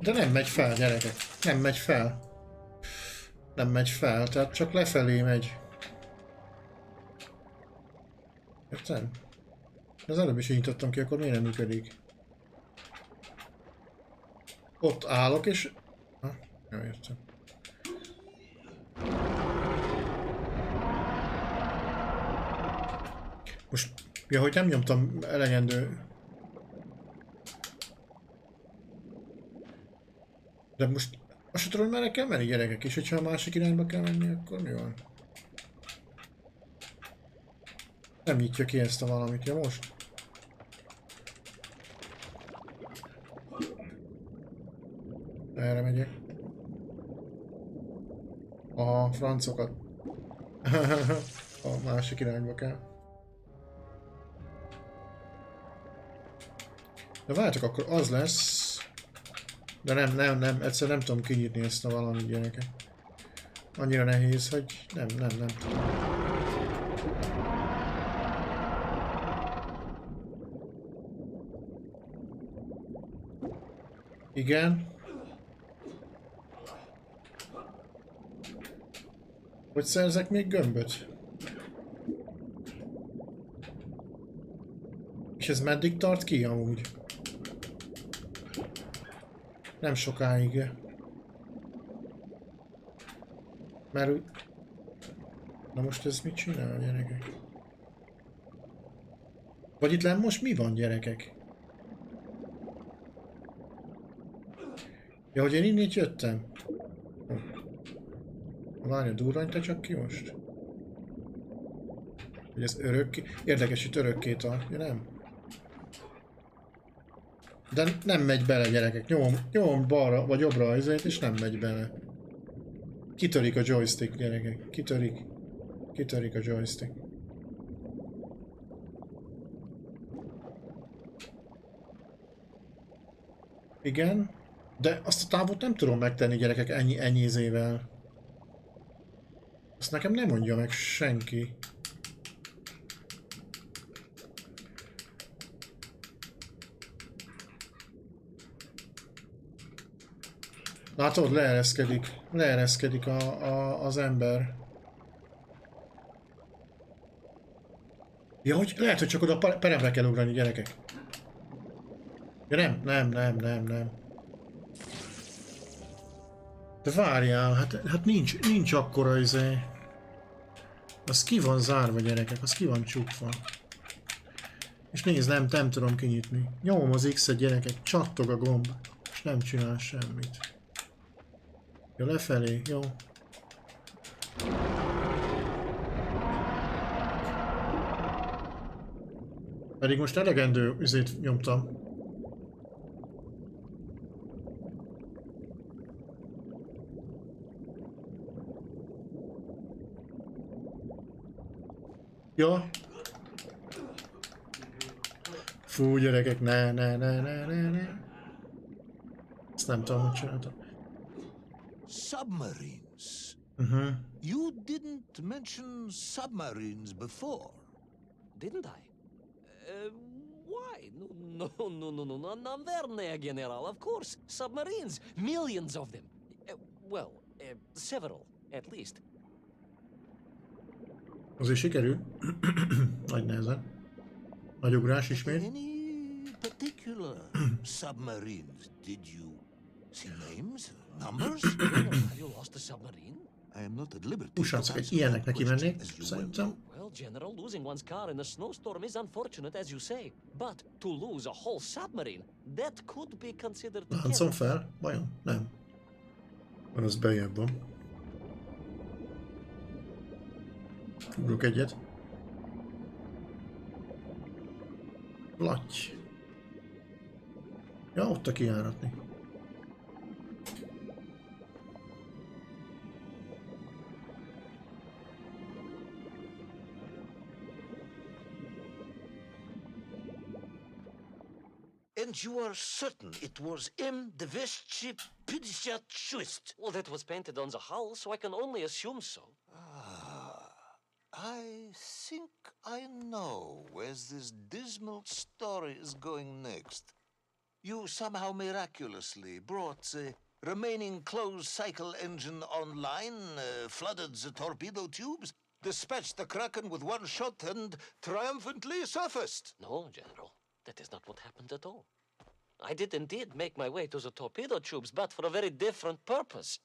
De nem megy fel, gyerekek. Nem megy fel. Nem megy fel, tehát csak lefelé megy. Érted? Az előbb is így nyitottam ki, akkor miért nem működik? Ott állok és... Ha, ja, értem. Most, ja, hogy nem nyomtam elegendő... De most azt sem tudom, hogy merre kell menni, gyerekek, és hogyha a másik irányba kell menni, akkor mi van? Nem nyitja ki ezt a valamit, ja most? Erre megyek. A francokat. A másik irányba kell. De várjátok, akkor az lesz. De nem, egyszerűen nem tudom kinyitni ezt a valamit, gyerekek. Annyira nehéz, hogy nem tudom. Igen. Hogy szerzek még gömböt? És ez meddig tart ki amúgy? Nem sokáig. Mert úgy... Na most ez mit csinál, gyerekek? Vagy itt lenn most mi van, gyerekek? Ja, hogy én innét jöttem? Várja, durrany te csak ki most? Hogy ez örökké... Érdekes, hogy örökké tart, ja nem? De nem megy bele, gyerekek. Nyomom balra vagy jobbra azért, és nem megy bele. Kitörik a joystick, gyerekek. Kitörik a joystick. Igen. De azt a távot nem tudom megtenni, gyerekek, ennyi izével. Azt nekem nem mondja meg senki. Látod, leereszkedik az ember. Ja, hogy lehet, hogy csak oda peremre kell ugrani, gyerekek. Ja nem. De várjál, hát nincs akkora izé. Az ki van zárva, gyerekek, az ki van csukva. És nézd, nem tudom kinyitni. Nyomom az X-et, gyerekek, csattog a gomb, és nem csinál semmit. Jó, lefelé, jó. Pedig most elegendő üzét nyomtam. Ja. Fú, gyerekek, ne. Ezt nem tudom, hogy csináltam. Submarines. You didn't mention submarines before. Didn't I? Why? No, Naverné, General, of course. Submarines. Millions of them. Several, at least. Azért sikerül. Nagy nehezen. Nagy ugrás ismét. Any particular submarines? Did you see names, numbers? Have you lost a submarine? I am not at liberty to Usánszok, egy answer ilyennek that neki question, mennék, as you well szerintem. Well, General, losing one's car in a snowstorm is unfortunate, as you say. But to lose a whole submarine, that could be considered Láncom careless. fel? Vajon? Nem. Az bejebb van. Ugrok egyet. Latty. Ja, ott a kijáratni. And you are certain it was M. de Vesci Pidishat. Well, that was painted on the hull, so I can only assume so. I think I know where this dismal story is going next. You somehow miraculously brought the remaining closed cycle engine online, flooded the torpedo tubes, dispatched the Kraken with one shot, and triumphantly surfaced. No, General, that is not what happened at all. I did indeed make my way to the torpedo tubes, but for a very different purpose.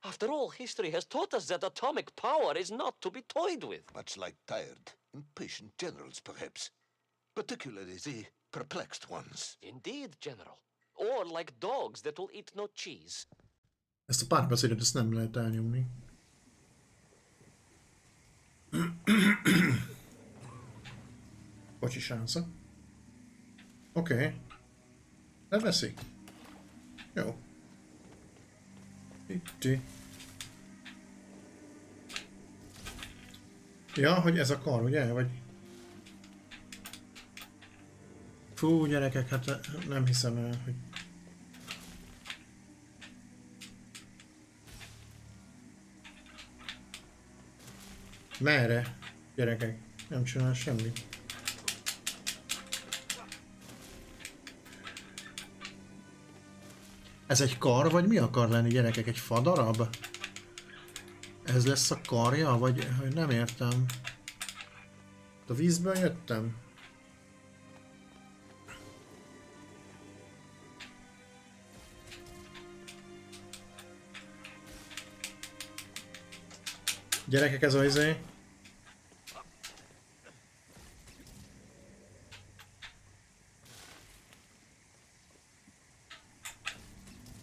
After all, history has taught us that atomic power is not to be toyed with. Much like tired, impatient generals, perhaps. Particularly the perplexed ones. Indeed, General. Or like dogs that will eat no cheese. Ezt a párbeszédet ezt nem lehet elnyomni. Kocsi sánca. Oké. Leveszik. Jó. Itt. Ja, hogy ez a kar, ugye? Vagy... Fú, gyerekek, hát nem hiszem el, hogy... Merre? Gyerekek, nem csinál semmit. Ez egy kar, vagy mi akar lenni, gyerekek? Egy fadarab? Ez lesz a karja, vagy nem értem. A vízből jöttem? Gyerekek, ez az izé.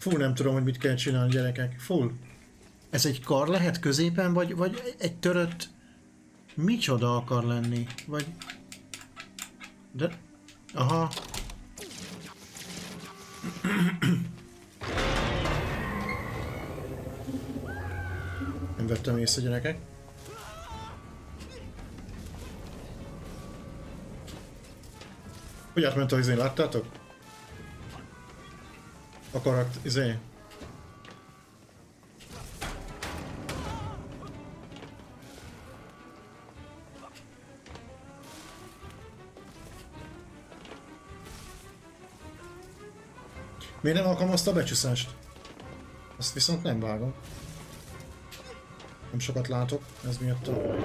Full nem tudom, hogy mit kell csinálni, gyerekek. Full. Ez egy kar lehet középen, vagy egy törött... Micsoda akar lenni? Vagy... De... Aha. Nem vettem észre, gyerekek. Hogy átment a izén, láttátok? A karakt, izé. Miért nem alkalmazta a becsúszást? Azt viszont nem vágom. Nem sokat látok, ez miatt a...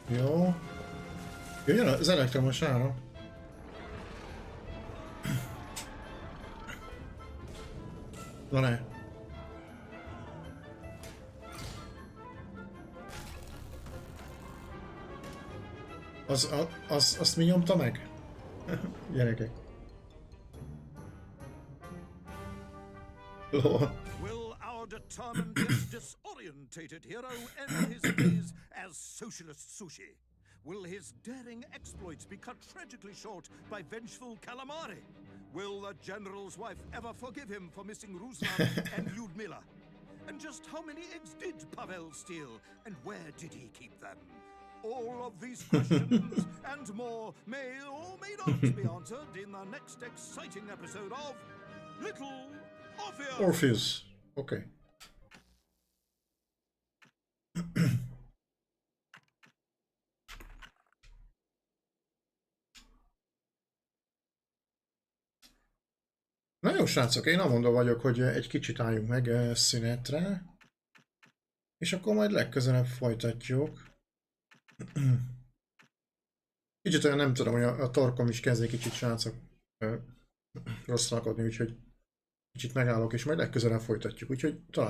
Jó. Jön az elektromos áram. Na ne. Azt mi nyomta meg? Gyerekek. Lol. Will our determined yet disorientated hero end his days as socialist sushi? Will his daring exploits be cut tragically short by vengeful calamari? Will the general's wife ever forgive him for missing Ruslan and Lyudmila? And just how many eggs did Pavel steal, and where did he keep them? All of these questions and more may or may not be answered in the next exciting episode of Little Orpheus. Orpheus. Okay. Na jó, srácok, én amondó vagyok, hogy egy kicsit álljunk meg szünetre. És akkor majd legközelebb folytatjuk. Kicsit olyan nem tudom, hogy a torkom is kezd egy kicsit, srácok, rosszalkodni, úgyhogy kicsit megállok, és majd legközelebb folytatjuk, úgyhogy találkozunk.